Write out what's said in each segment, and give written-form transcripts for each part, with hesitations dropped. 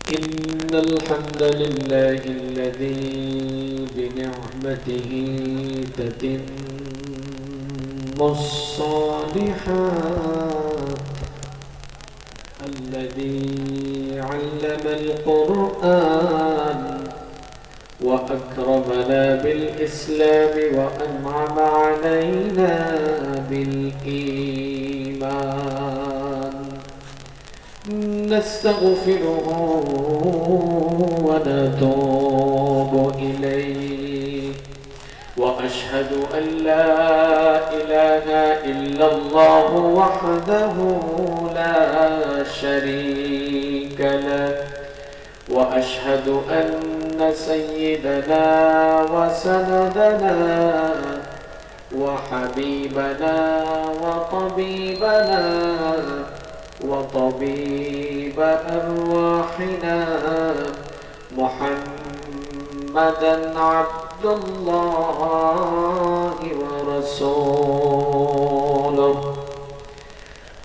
إن الحمد لله الذي بنعمته تتم الصالحات، الذي علم القرآن وأكرمنا بالإسلام وأنعم علينا بالإيمان. نستغفره ونتوب إليه، وأشهد أن لا إله إلا الله وحده لا شريك له، وأشهد أن سيدنا وسندنا وحبيبنا وطبيب أرواحنا محمدا عبد الله ورسوله،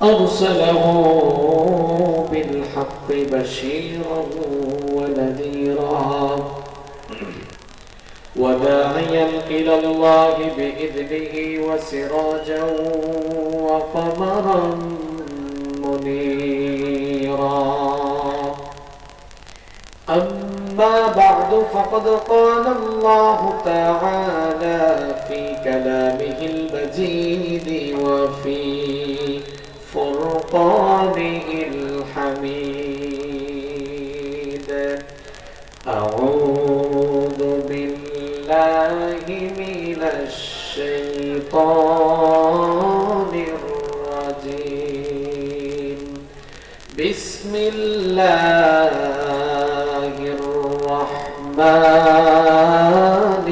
أرسله بالحق بشيرا ونذيرا وداعيا إلى الله بإذنه وسراجا وقمرا منيرا. أما بعد، فقد قال الله تعالى في كلامه المجيد وفي فرقانه الحميد: أعوذ بالله من الشيطان الرجيم. بسم الله الرحمن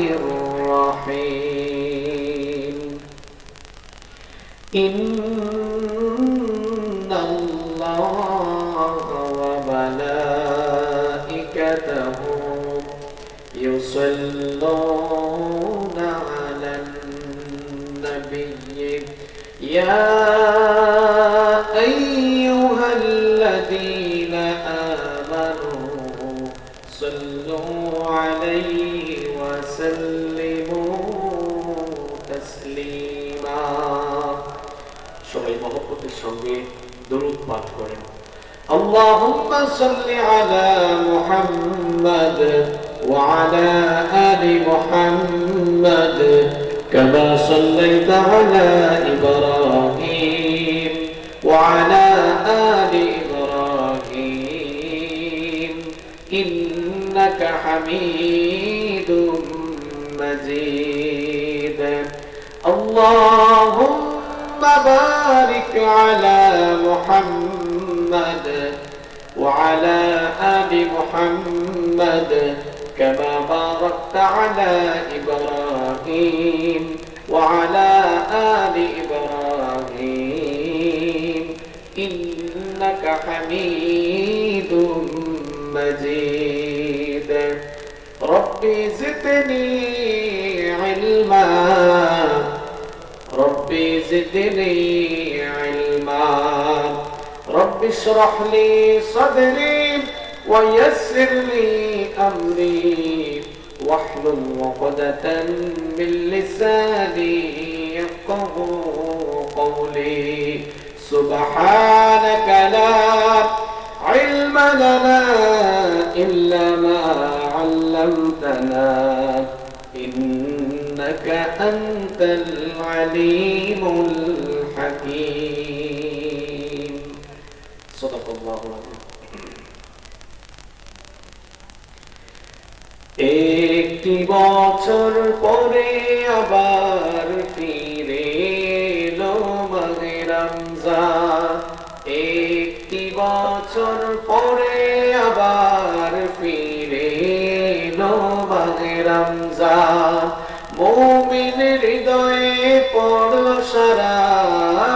الرحيم. إن الله وملائكته يصلون على النبي يا أيها الذين آمنوا صلوا عليه وسلموا تسليما. সবাই মহব্বতের সঙ্গে দরুদ পাঠ করেন। اللهم صل على محمد وعلى آل محمد كما صليت على إبراهيم وعلى آل إبراهيم إنك حميد مجيد. اللهم بارك على محمد وعلى آل محمد كما باركت على إبراهيم وعلى آل إبراهيم إنك حميد مجيد. ربي زدني علما، ربي زدني علما. رب اشرح لي صدري ويسر لي أمري واحلل عقدة من لساني يفقه قولي. سبحانك لا علم لنا إلا ما علمتنا إنك أنت العليم الحكيم. صدق الله العظيم. একটি বছর পরে আবার ফিরে এলো মাহে রমজান। একটি বছর পরে আবার ফিরে এলো মাহে রমজান। মুমিন হৃদয়ে পড়লো সারা,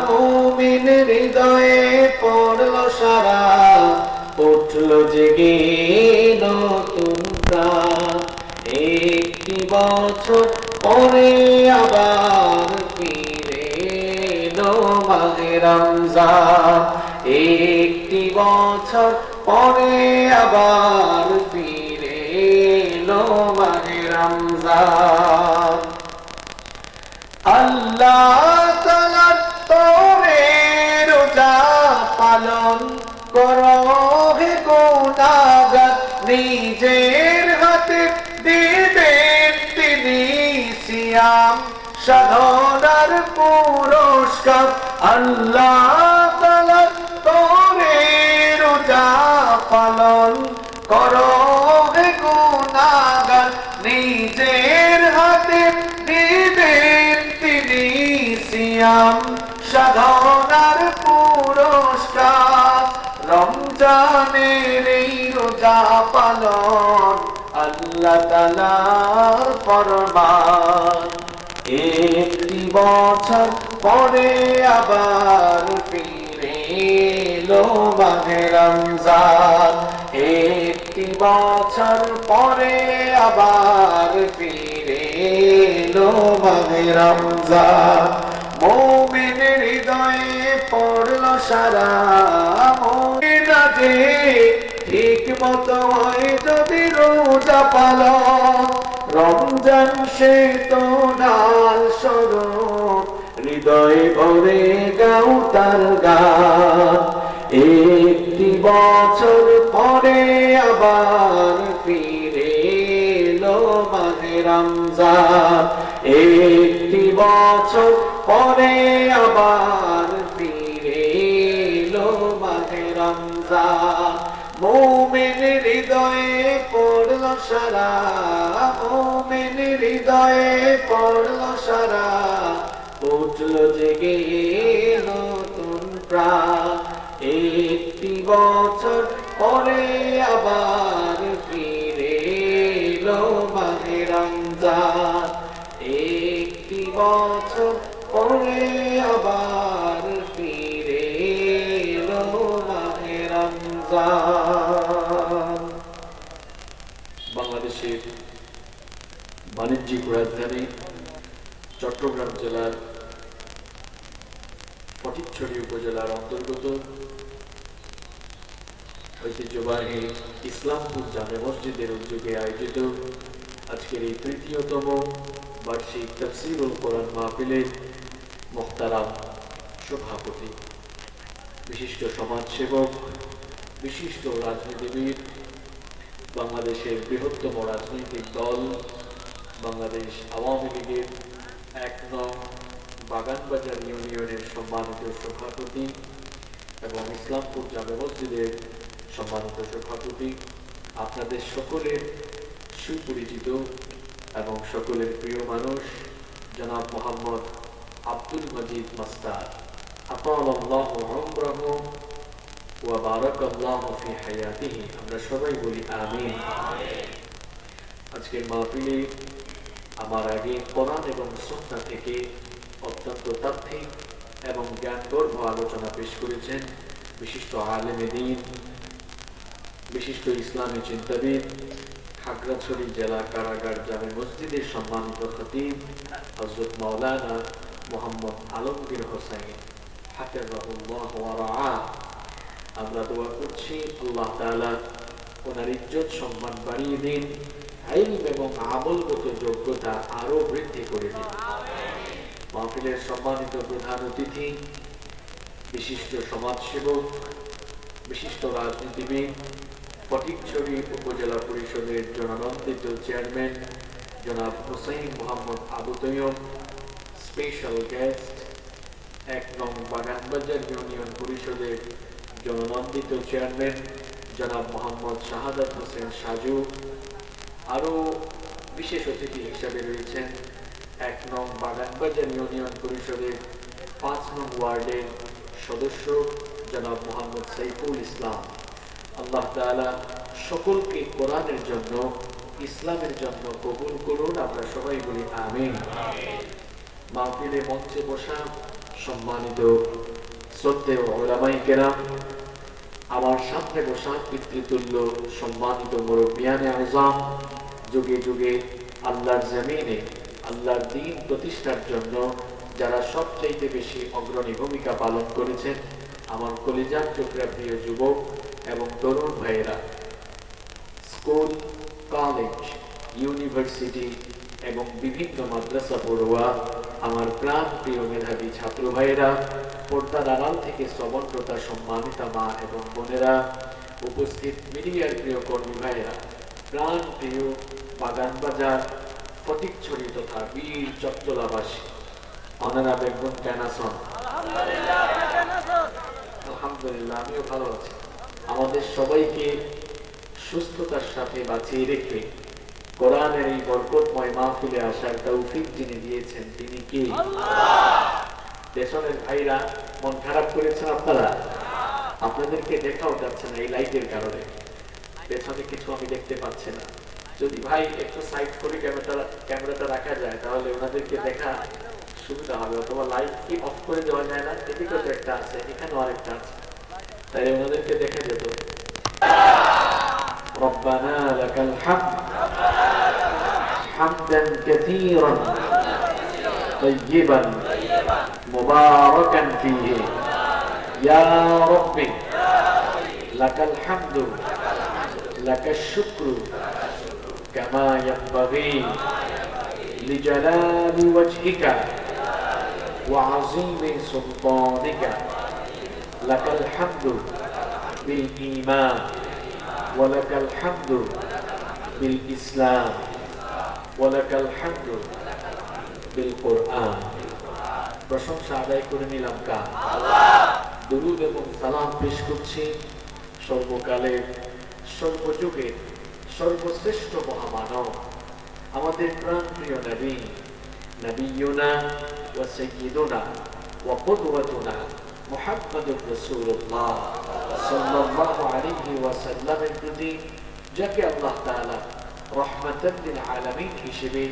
মুমিন হৃদয়ে পড়লো সারা, উঠলো জেগে নতুন প্রাণ। একটি বছর পরে আবার ফিরে এলো মাহে রমজান। একটি বছর পরে আবার ফিরে এলো মাহে রমজান। আল্লাহ তাআলার তরে রোজা পালন করো হে গুনাহগার, নিজের হাতে দিবেন তিনি সিয়াম সাধনার পুরস্কার। আল্লাহ তাআলার তরে রোজা পালন করো হে গুনাহগার, নিজের হাতে দিবেন তিনি সিয়াম সাধনার পুরস্কার। রমজানের এই রোজা পালন আল্লাহ তাআলার ফরমান। একটি বছর পরে আবার ফিরে এলো মাহে রমজান। একটি বছর পরে আবার ফিরে এলো মাহে রমজান। মুমিনের হৃদয়ে পড়ল সারা, মুমিনা যে ঠিক মতো হয় যদি রোজা পালন। রমজান সে তো ডাল স্বরূপ, হৃদয়ে ভরে গাও তার গান। একটি বছর পরে আবার ফিরে এলো মাহে রমজান। একটি বছর পরে আবার ফিরে এলো মাহে রমজান। মুমিনের হৃদয়ে পড়ল সারা, মুমিনের হৃদয়ে পড়ল সারা, উঠল জেগে নতুন প্রাণ। একটি বছর পরে আবার ফিরে এলো মাহে রমজান। একটি বছর পরে আবার ফিরে এলো মাহে রমজান। বাংলাদেশের বাণিজ্যিক রাজধানী চট্টগ্রাম জেলার ফটিকছড়ি উপজেলার অন্তর্গত ঐতিহ্যবাহী ইসলামপুর জামে মসজিদের উদ্যোগে আয়োজিত আজকের এই তৃতীয়তম বার্ষিক তাফসীরুল কোরআন মাহফিলের মোহতারাম সভাপতি, বিশিষ্ট সমাজসেবক, বিশিষ্ট রাজনীতিবিদ, বাংলাদেশের বৃহত্তম রাজনৈতিক দল বাংলাদেশ আওয়ামী লীগের ১ নং বাগানবাজার ইউনিয়নের সম্মানিত সভাপতি এবং ইসলামপুর জামে মসজিদের সম্মানিত সভাপতি, আপনাদের সকলের সুপরিচিত এবং সকলের প্রিয় মানুষ জনাব মোহাম্মদ আব্দুল মজিদ মাস্টার, আতালাল্লাহু উমরাহু ওয়া বারাকাল্লাহু ফি হায়াতিহি। আমরা সবাই বলি আমিন। আজকের মাহফিলে আমার আগে কোরআন এবং সুন্নাহ থেকে অত্যন্ত তাত্ত্বিক এবং জ্ঞানগর্ভ আলোচনা পেশ করেছেন বিশিষ্ট আলেমে দ্বীন, বিশিষ্ট ইসলামী চিন্তাবিদ, খাগড়াছড়ি জেলা কারাগার জামে মসজিদের সম্মানিত খতিব হযরত মাওলানা মোহাম্মদ আলমগীর হোসেন হাফিজাহুল্লাহ ওয়া রাআহ। আমরা দোয়া করছি আল্লাহ তাআলা ওনার ইজ্জত সম্মান বাড়িয়ে দিন, ইলম এবং আমলগত যোগ্যতা আরো বৃদ্ধি করে দিন। মাহফিলের সম্মানিত প্রধান অতিথি, বিশিষ্ট সমাজসেবক, বিশিষ্ট রাজনীতিবিদ, ফটিকছড়ি উপজেলা পরিষদের জননন্দিত চেয়ারম্যান জনাব হুসাইন মোহাম্মদ আবু তৈয়ব, স্পেশাল গেস্ট ১ নং বাগানবাজার ইউনিয়ন পরিষদের জননন্দিত চেয়ারম্যান জনাব মোহাম্মদ শাহাদাত হোসেন সাজু, আরও বিশেষ অতিথি হিসাবে রয়েছেন ১ নং বাগানবাজার ইউনিয়ন পরিষদের ৫ নং ওয়ার্ডের সদস্য জনাব মোহাম্মদ সাইফুল ইসলাম। আল্লাহ তাআলা সকলকে কোরআনের জন্য, ইসলামের জন্য কবুল করুন। আমরা সবাই বলি আমিন। মাহফিলে মঞ্চে বসা সম্মানিত শ্রদ্ধেয় উলামায়ে কেরাম, আমার সামনে বসা পিতৃতুল্য সম্মানিত মুরব্বিয়ানে আযম, যুগে যুগে আল্লাহর জমিনে আল্লাহর দ্বীন প্রতিষ্ঠার জন্য যারা সবচাইতে বেশি অগ্রণী ভূমিকা পালন করেছেন, আমার কলিজার টুকরা প্রিয় যুবক এবং তরুণ ভাইয়েরা, স্কুল, কলেজ, ইউনিভার্সিটি এবং বিভিন্ন মাদ্রাসা পড়ুয়া আমার প্রাণ প্রিয় মেধাবী ছাত্র ভাইয়েরা, পর্দার আড়াল থেকে শ্রবণপ্রতা সম্মানিতা মা এবং বোনেরা, উপস্থিত মিডিয়ার প্রিয় কর্মী ভাইয়েরা, প্রাণ প্রিয় বাগানবাজার, ফটিকছড়ি তথা বীর চট্টলাবাসী, অনারা বেগম ক্যানাসন, আলহামদুলিল্লাহ আমিও ভালো আছি। আমাদের সবাইকে সুস্থতার সাথে বাঁচিয়ে রেখে কোরআনের এই বরকতময় মাহফিলে আসার তৌফিক যিনি দিয়েছেন তিনি কে? দেশের ভাইরা মন খারাপ করেছেন আপনারা? আপনাদেরকে দেখাও যাচ্ছে না এই লাইটের কারণে, পেছনে কিছু আমি দেখতে পাচ্ছি না। যদি ভাই একটু সাইড করে ক্যামেরাটা রাখা যায় তাহলে ওনাদেরকে দেখা সুবিধা হবে, অথবা লাইট কি অফ করে দেওয়া যায় না? এদিকেও তো একটা আছে, এখানেও আরেকটা আছে, তাই ওনাদেরকে দেখা যেত। ربنا لك الحمد حمدا كثيرا طيبا مباركا فيه يا ربي لك الحمد لك الشكر كما ينبغي لجلال وجهك وعظيم سلطانك لك الحمد بالإيمان ولك الحمد بالإسلام ولك الحمد بالقرآن। প্রশংসা আদায় করে নিলাম কার? দরুদ এবং সালাম পেশ করছি সর্বকালের, সর্বযুগের সর্বশ্রেষ্ঠ মহামানব, আমাদের প্রাণপ্রিয় নবী, নবিয়ুনা ওয়া সাইয়্যিদুনা ওয়া কুদওয়াতুনা মুহাম্মাদুর রাসূলুল্লাহ সাল্লাল্লাহু আলাইহি ওয়াসাল্লামের প্রতি যাকে আল্লাহ তাআলা রাহমাতাল লিল আলামিন হিসেবে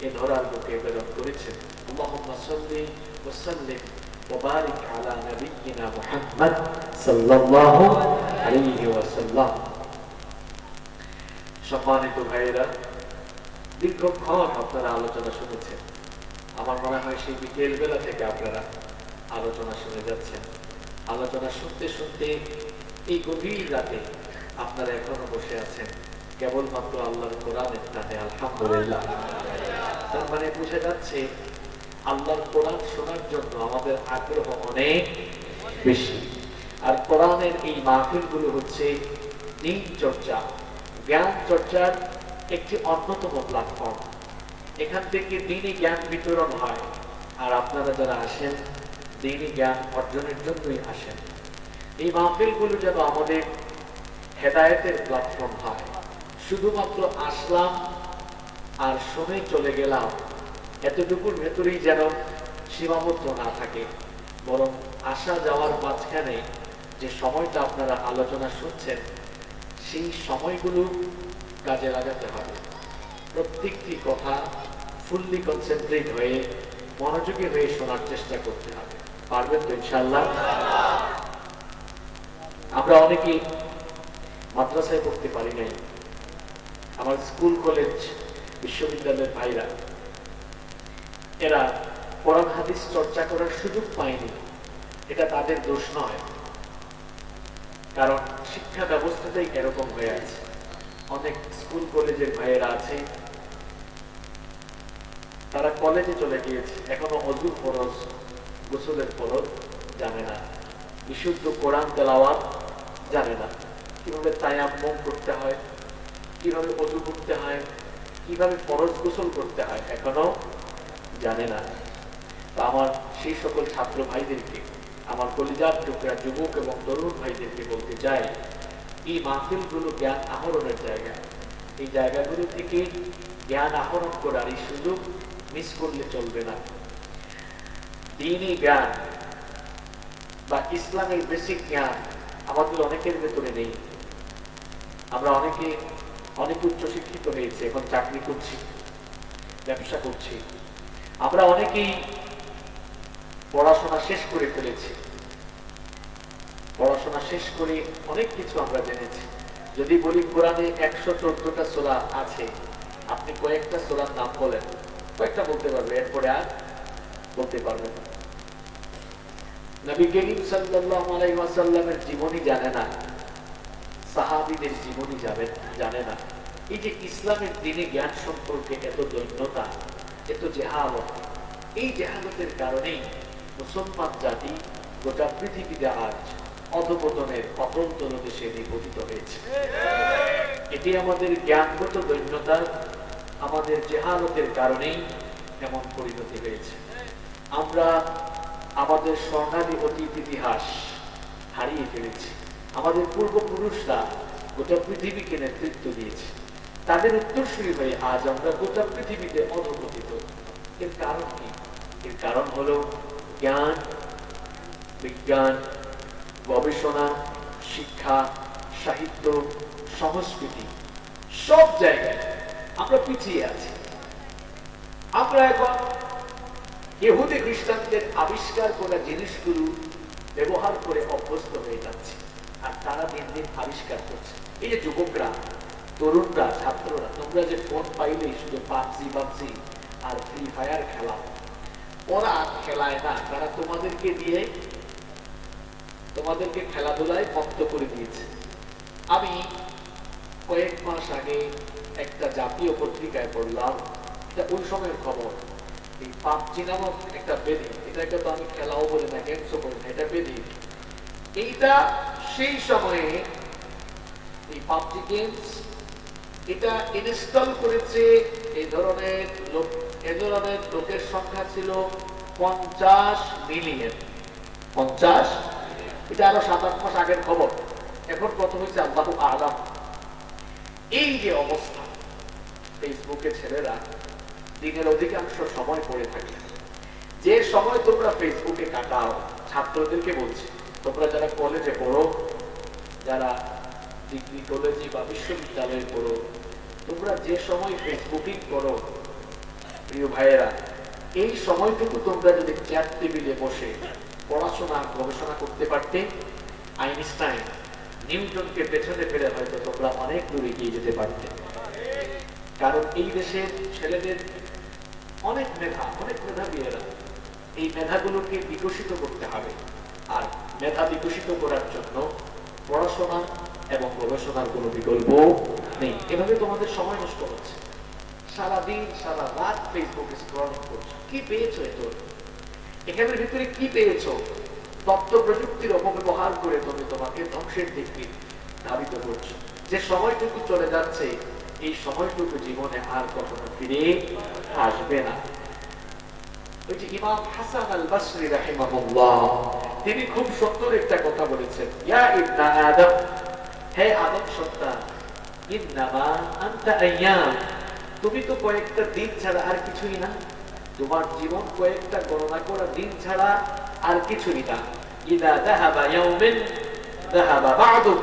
এ ধরার বুকে প্রেরণ করেছেন। আল্লাহুম্মা সাল্লি ওয়া সাল্লিম ওয়া বারিক আলা নাবিয়্যিনা মুহাম্মদ সাল্লাল্লাহু আলাইহি ওয়াসাল্লাম। সম্মানিত ভাইয়েরা, দীর্ঘক্ষণ আপনারা আলোচনা শুনেছেন। আমার মনে হয় সেই বিকেল বেলা থেকে আপনারা আলোচনা শুনে যাচ্ছেন। আলোচনা শুনতে শুনতে এই গভীর রাতে আপনারা এখনো বসে আছেন কেবলমাত্র আল্লাহর কোরআনের টানে। আলহামদুলিল্লাহ। তার মানে বুঝে যাচ্ছে আল্লাহর কোরআন শোনার জন্য আমাদের আগ্রহ অনেক বেশি। আর কোরআনের এই মাহফিলগুলো হচ্ছে দিন চর্চা, জ্ঞান চর্চার একটি অন্যতম প্ল্যাটফর্ম। এখান থেকে দিনই জ্ঞান বিতরণ হয়, আর আপনারা যারা আসেন দিনই জ্ঞান অর্জনের জন্যই আসেন। এই মাহফিলগুলো যেন আমাদের হেদায়েতের প্ল্যাটফর্ম হয়। শুধুমাত্র আসলাম আর শুনে চলে গেলাম এতটুকুর ভেতরেই যেন সীমাবদ্ধ না থাকে, বরং আসা যাওয়ার মাঝখানে যে সময়টা আপনারা আলোচনা শুনছেন সেই সময়গুলো কাজে লাগাতে হবে। প্রত্যেকটি কথা ফুললি কনসেন্ট্রেট হয়ে মনোযোগী হয়ে শোনার চেষ্টা করতে হবে। পারবেন তো ইনশাআল্লাহ? আমরা অনেকেই মাদ্রাসায় পড়তে পারি নাই। আমার স্কুল, কলেজ, বিশ্ববিদ্যালয়ের ভাইরা এরা কোরআন হাদিস চর্চা করার সুযোগ পায়নি। এটা তাদের দোষ নয়, কারণ শিক্ষা ব্যবস্থাটাই এরকম হয়ে আছে। অনেক স্কুল কলেজের ভাইয়েরা আছে তারা কলেজে চলে গিয়েছে, এখনো অজুর ফরজ, গোসলের ফরজ জানে না, বিশুদ্ধ কোরআন তেলাওয়াত জানে না, কিভাবে তায়াম্মুম করতে হয়, কিভাবে অজু করতে হয়, কিভাবে ফরজ গোসল করতে হয় এখনো জানে না। তো আমার সেই সকল ছাত্র ভাইদেরকে, আমার কলিজার টুকরা যুবক এবং তরুণ ভাইদেরকে বলতে চাই, এই মাহফিলগুলো জ্ঞান আহরণের জায়গা। এই জায়গাগুলো থেকে জ্ঞান আহরণ করার এই সুযোগ মিস করলে চলবে না। দ্বীনি জ্ঞান বা ইসলামের বেসিক জ্ঞান আমাদের অনেকের ভেতরে নেই। আমরা অনেকে অনেক উচ্চ শিক্ষিত হয়েছে, এখন চাকরি করছি, ব্যবসা করছি। আমরা অনেকেই পড়াশোনা শেষ করে ফেলেছি, পড়াশোনা শেষ করে অনেক কিছু আমরা জেনেছি। যদি বলি কোরআনে 114টা সূরা আছে, আপনি কয়েকটা সূরার নাম বলেন, কয়েকটা বলতে পারবে, এরপরে আর বলতে পারবে না। নবী করিম সাল্লাল্লাহু আলাইহি ওয়াসাল্লামের জীবনী জানে না, সাহাবীদের জীবনী জানে না। এই যে ইসলামের দ্বীনে জ্ঞান সম্পর্কে এত দৈন্যতা, এত জেহালত, এই জেহালতের কারণেই মুসলমান জাতি গোটা পৃথিবীতে আজ অধপতনের পতন তলদেশে নিপতিত হয়েছে। এটি আমাদের জ্ঞানগত দৈন্যতা, আমাদের জেহালতের কারণেই এমন পরিণতি হয়েছে। আমরা আমাদের স্বর্ণালী অতীত ইতিহাস হারিয়ে ফেলেছি। আমাদের পূর্বপুরুষরা গোটা পৃথিবীকে নেতৃত্ব দিয়েছে, তাদের উত্তরসূরি হয়ে আজ আমরা গোটা পৃথিবীতে অধপতিত। এর কারণ কি? এর কারণ হলো জ্ঞান, বিজ্ঞান, গবেষণা, শিক্ষা, সাহিত্য, সংস্কৃতি, সব জায়গায় আমরা পিছিয়ে আছি। আমরা এখন ইহুদি খ্রিস্টানদের আবিষ্কার করা জিনিসগুলো ব্যবহার করে অভ্যস্ত হয়ে যাচ্ছে, আর তারা দিন দিন আবিষ্কার করছে। এই যে যুবকরা, তরুণরা, ছাত্ররা, তোমরা যে ফোন পাইলেই শুধু পাবজি আর ফ্রি ফায়ার খেলা, ওরা খেলায় না, তারা তোমাদেরকে দিয়ে তোমাদেরকে খেলাধুলায় মুক্ত করে দিয়েছে। আমি কয়েক মাস আগে একটা জাতীয় পত্রিকায় পড়লাম, এটা ওই সময়ের খবর, এই পাবজি নামক একটা বেদি, এটাকে তো আমি খেলাও বলি না, গেমসও বলি না, এটা বেদি। এইটা সেই সময়ে এই পাবজি গেমস এটা ইনস্টল করেছে এই ধরনের লোকের সংখ্যা ছিল 50 মিলিয়ন। 50, এটা আরো 7-8 মাস আগের খবর। এখন কত হয়েছে আল্লাহু আ'লাম। এই যে অবস্থা, ফেসবুকে ছেলেরা দিনের অধিকাংশ সময় পড়ে থাকে। যে সময় তোমরা ফেসবুকে কাটাও, ছাত্রদেরকে বলছি, তোমরা যারা কলেজে পড়ো, যারা ডিগ্রি কলেজে বা বিশ্ববিদ্যালয়ে পড়ো, তোমরা যে সময় ফেসবুকিং করো, প্রিয় ভাইয়েরা, এই সময়টুকু তোমরা যদি চ্যাট টেবিলে বসে পড়াশোনা গবেষণা করতে পারতে, আইনস্টাইন, নিউটনকে পেছনে ফেলে হয়তো তোমরা অনেক দূরে এগিয়ে যেতে পারতে। কারণ এই দেশের ছেলেদের অনেক মেধাবী এরা। এই মেধাগুলোকে বিকশিত করতে হবে, আর মেধা বিকশিত করার জন্য পড়াশোনা এবং গবেষণার কোনো বিকল্প নেই। এভাবে তোমাদের সময় নষ্ট হচ্ছে, সারাদিন সারা রাত ফেসবুক স্ক্রলিং করছো। কি পেয়েছো এত? এখানের ভিতরে কি পেয়েছো? তথ্য প্রযুক্তির অপব্যবহার করে তুমি তোমাকে ধ্বংসের দিকে ধাবিত করছো। যে সময়টুকু চলে যাচ্ছে, এই সময়টুকু জীবনে আর কখনো ফিরে আসবে না। ওই যে ইমাম হাসান আল বসরি রাহিমাহুল্লাহ, তিনি খুব সুন্দর একটা কথা বলেছেন, ইয়া ইবনা আদম, হে আদম সন্তান, ইন্নামা আনতা আইয়াম, তুমি তো কয়েকটা দিন ছাড়া আর কিছুই না। তোমার জীবন কয়েকটা গণনা করা দিন ছাড়া আর কিছুই না। ইদা যাহাবা ইয়াউমিন যাহাবা বা'দুক,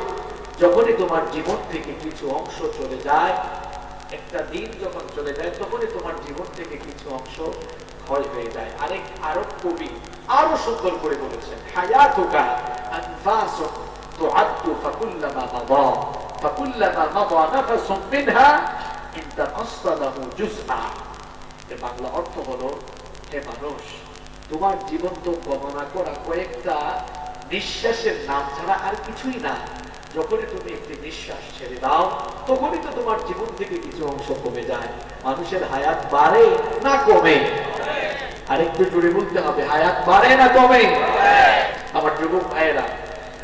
যখনই তোমার জীবন থেকে কিছু অংশ চলে যায়, একটা দিন যখন চলে যায়, তখনই তোমার জীবন থেকে কিছু অংশ ক্ষয় হয়ে যায়। আরেক আরব কবি আরো সুন্দর করে বলেছেন, হায়াতুকা আনফাসুন তুআদ্দু ফাকুল্লামা মাদা ফাকুল্লামা মাদা নাফাসুন মিনহা ইনতাকাসসা লাহু জুজআ। এর বাংলা অর্থ হলো, হে মানুষ, তোমার জীবন তো গণনা করা কয়েকটা নিঃশ্বাসের নাম ছাড়া আর কিছুই না। যখনই তুমি একটি নিঃশ্বাস ছেড়ে দাও, তখনই তো তোমার জীবন থেকে কিছু অংশ কমে যায়। মানুষের হায়াত বাড়ে না কমে? আরেকটু জোরে বলতে হবে, হায়াত বাড়ে না কমে? আমার যুবক ভাইয়েরা,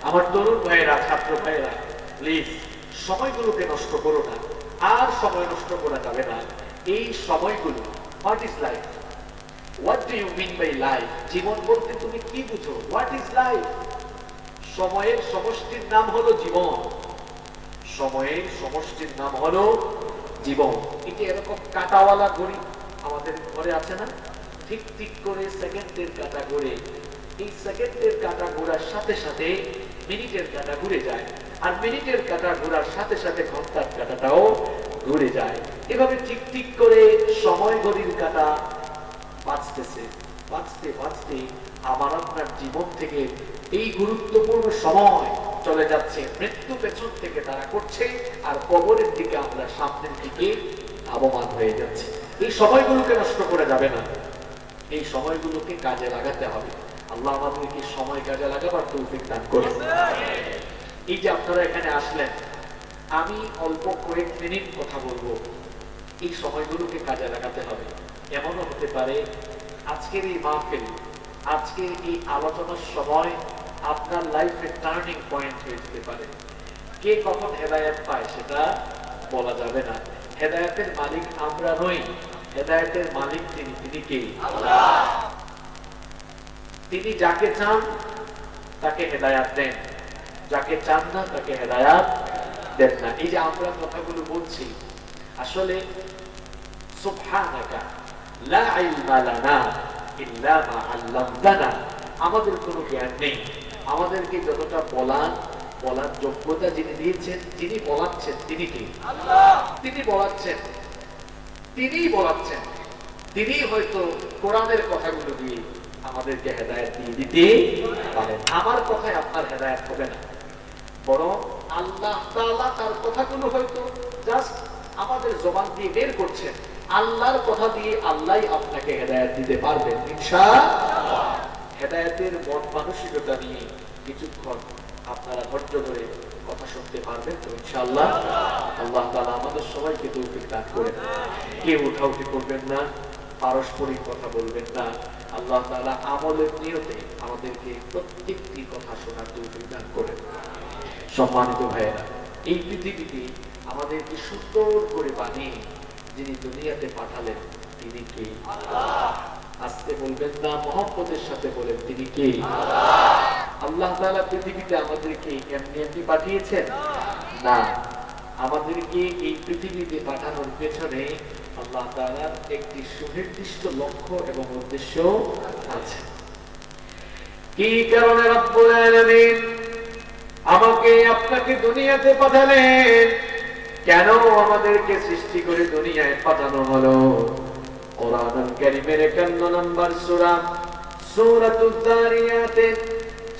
আমার তরুণ ভাইয়েরা, ছাত্র ভাইয়েরা, প্লিজ সময়গুলোকে নষ্ট করো না। আর সময় নষ্ট করা যাবে না। এই সময়গুলো, what is life? What do you mean by life? জীবন বলতে তুমি কি বুঝো? What is life? সময়ের সমষ্টির নাম হলো জীবন। সময়ের সমষ্টির নাম হলো জীবন। এটি এরকম কাঁটাওয়ালা ঘড়ি আমাদের ঘরে আছে না? ঠিক ঠিক করে সেকেন্ডের কাঁটা ঘুরে, এই সেকেন্ডের কাঁটা ঘোরার সাথে সাথে মিনিটের কাঁটা ঘুরে যায়, আর মিনিটের কাঁটা ঘোরার সাথে সাথে ঘন্টার কাঁটাটাও ঘুরে যায়। এভাবে ঠিক ঠিক করে সময় ঘড়ির কাঁটা বাঁচতেছে। বাঁচতে বাঁচতে আমার আপনার জীবন থেকে এই গুরুত্বপূর্ণ সময় চলে যাচ্ছে। মৃত্যু পেছন থেকে তারা করছে, আর কবরের দিকে আমরা সামনের দিকে ধাবমান হয়ে যাচ্ছে। এই সময়গুলোকে নষ্ট করে যাবে না, এই সময়গুলোকে কাজে লাগাতে হবে। আল্লাহ আমাদেরকে সময় কাজে লাগাবার তৌফিক দান করুন। এই যে আপনারা এখানে আসলেন, আমি অল্প কয়েক মিনিট কথা বলবো, এই সময়গুলোকে কাজে লাগাতে হবে। এমনও হতে পারে আজকের এই মাহফিল, আজকের এই আলোচনার সময় আপনার লাইফে টার্নিং পয়েন্ট হয়ে যেতে পারে। কে কখন হেদায়েত পায় সেটা বলা যাবে না। হেদায়েতের মালিক আমরা নই, হেদায়েতের মালিক তিনি। তিনি কে? আল্লাহ। তিনি যাকে চান তাকে হেদায়াত দেন, যাকে চান না তাকে হেদায়াত দেন না। এই যে আমরা কথাগুলো বলছি, আসলে সুবহানাকা লা ইলমা লানা ইল্লা মা আল্লামতানা, আমাদের কোনো জ্ঞান নেই। আমাদেরকে যতটা বলার যোগ্যতা যিনি দিয়েছেন, যিনি বলাচ্ছেন তিনি কে? আল্লাহ। তিনি বলাচ্ছেন, তিনিই বলাচ্ছেন, তিনি হয়তো কোরআনের কথাগুলো দিয়ে আমাদেরকে হেদায়েত দিয়ে দিতে পারেন। আমার কথায় আপনার হেদায়েত হবে না, বরং আল্লাহ তাআলা তার কথাগুলো হয়তো জাস্ট আমাদের জবান দিয়ে বের করছেন। আল্লাহর কথা দিয়ে আল্লাহই আপনাকে হেদায়েত দিতে পারবেন ইনশাআল্লাহ। হেদায়েতের মন মানসিকতা নিয়ে কিছুক্ষণ আপনারা ধৈর্য ধরে কথা শুনতে পারবেন তো ইনশাআল্লাহ। আল্লাহ তাআলা আমাদের সবাইকে তৌফিক দান করেন। কেউ উঠাউঠি করবেন না, পারস্পরিক কথা বলবেন না। আল্লাহ তাআলা আমলের নিয়তে আমাদেরকে প্রত্যেকটি কথা শোনার তৌফিক দান করেন। সম্মানিত ভাইয়েরা, এই পৃথিবীতে আমাদেরকে সুন্দর করে বানিয়ে যিনি দুনিয়াতে পাঠালেন তিনি কে? আল্লাহ। আস্তে বলবেন না, মহব্বতের সাথে বলেন তিনি কে? আল্লাহ। আল্লাহ তাআলা পৃথিবীতে আমাদেরকে এমনি এমনি পাঠিয়েছেন না, আমাদেরকে এই পৃথিবীতে পাঠানোর পেছনে আল্লাহ তাআলার একটি সুনির্দিষ্ট লক্ষ্য এবং উদ্দেশ্য আছে। কি কারণে রব্বুল আলামিন আমাকে আপনাকে দুনিয়াতে পাঠালেন? কেন আমাদেরকে সৃষ্টি করে দুনিয়ায় পাঠানো হলো? কোরআনুল কারীমের 51 নম্বর সূরা সূরাতুজ যারিয়াতের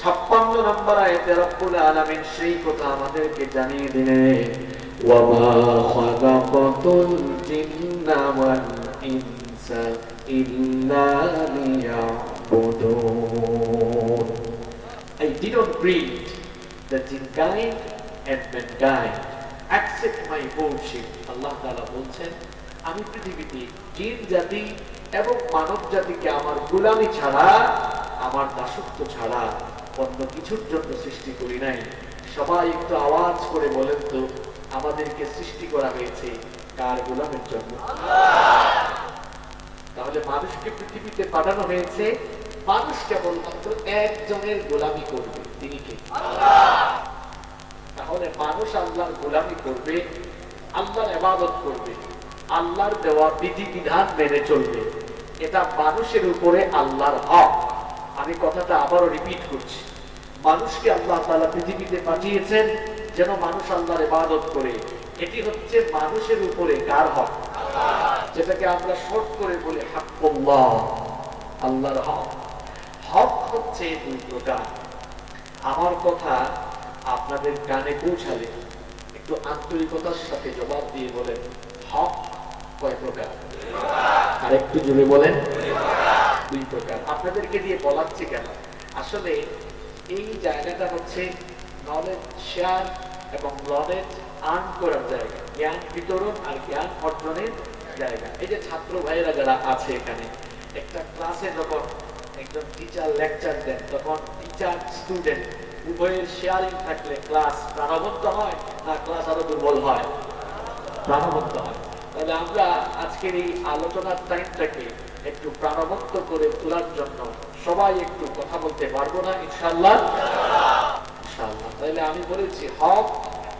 56 নম্বর আয়াতে রব্বুল আলামিন সেই কথা আমাদেরকে জানিয়ে দিলেন, ওয়া মা খালাকাতুল জিন্না ওয়াল ইনসা ইল্লা লিয়াবুদুন। I did not create the jinn kind and mankind except my worship. আল্লাহ তাআলা বলছেন, আমি পৃথিবীতে জিন জাতি এবং মানব জাতিকে আমার গোলামি ছাড়া, আমার দাসত্ব ছাড়া অন্য কিছুর জন্য সৃষ্টি করি নাই। সবাই একটু আওয়াজ করে বলেন তো, আমাদেরকে সৃষ্টি করা হয়েছে কার গোলামের জন্য? তাহলে মানুষকে পৃথিবীতে পাঠানো হয়েছে মানুষ কেবলমাত্র একজনের গোলামি করবে, তিনি কে? আল্লাহ। তাহলে মানুষ আল্লাহর গোলামি করবে, আল্লাহর ইবাদত করবে, আল্লাহর দেওয়া বিধি বিধান মেনে চলবে। এটা মানুষের উপরে আল্লাহর হক। আমি কথাটা আবারও রিপিট করছি, মানুষকে আল্লাহ তাআলা পৃথিবীতে পাঠিয়েছেন যেন মানুষ আল্লাহর ইবাদত করে। এটি হচ্ছে মানুষের উপরে কার হক? আল্লাহ। যেটাকে আমরা শর্ট করে বলি হাক্কুল্লাহ, আল্লাহর হক। হক হচ্ছে দুই প্রকার। আমার কথা আপনাদের কানে পৌঁছালে একটু আন্তরিকতার সাথে জবাব দিয়ে বলেন, হক কয় প্রকার? আর একটু জোরে বলেন, দুই প্রকার। আপনাদেরকে দিয়ে বলাচ্ছি কেন? আসলে এই জায়গাটা হচ্ছে নলেজ শেয়ার এবং নলেজ আর্ন করার জায়গা, জ্ঞান বিতরণ আর জ্ঞান অর্জনের জায়গা। এই যে ছাত্র ভাইয়েরা যারা আছে এখানে, একটা ক্লাসে যখন একজন টিচার লেকচার দেন, তখন টিচার স্টুডেন্ট উভয়ের শেয়ারিং থাকলে ক্লাস প্রাণবন্ত হয় না ক্লাস আরো দুর্বল হয়? প্রাণবন্ত হয়। তাহলে আমরা আজকের এই আলোচনার টাইমটাকে একটু প্রাণবন্ত করে তোলার জন্য সবাই একটু কথা বলতে পারবো না ইনশাআল্লাহ? ইনশাআল্লাহ। তাহলে আমি বলেছি হক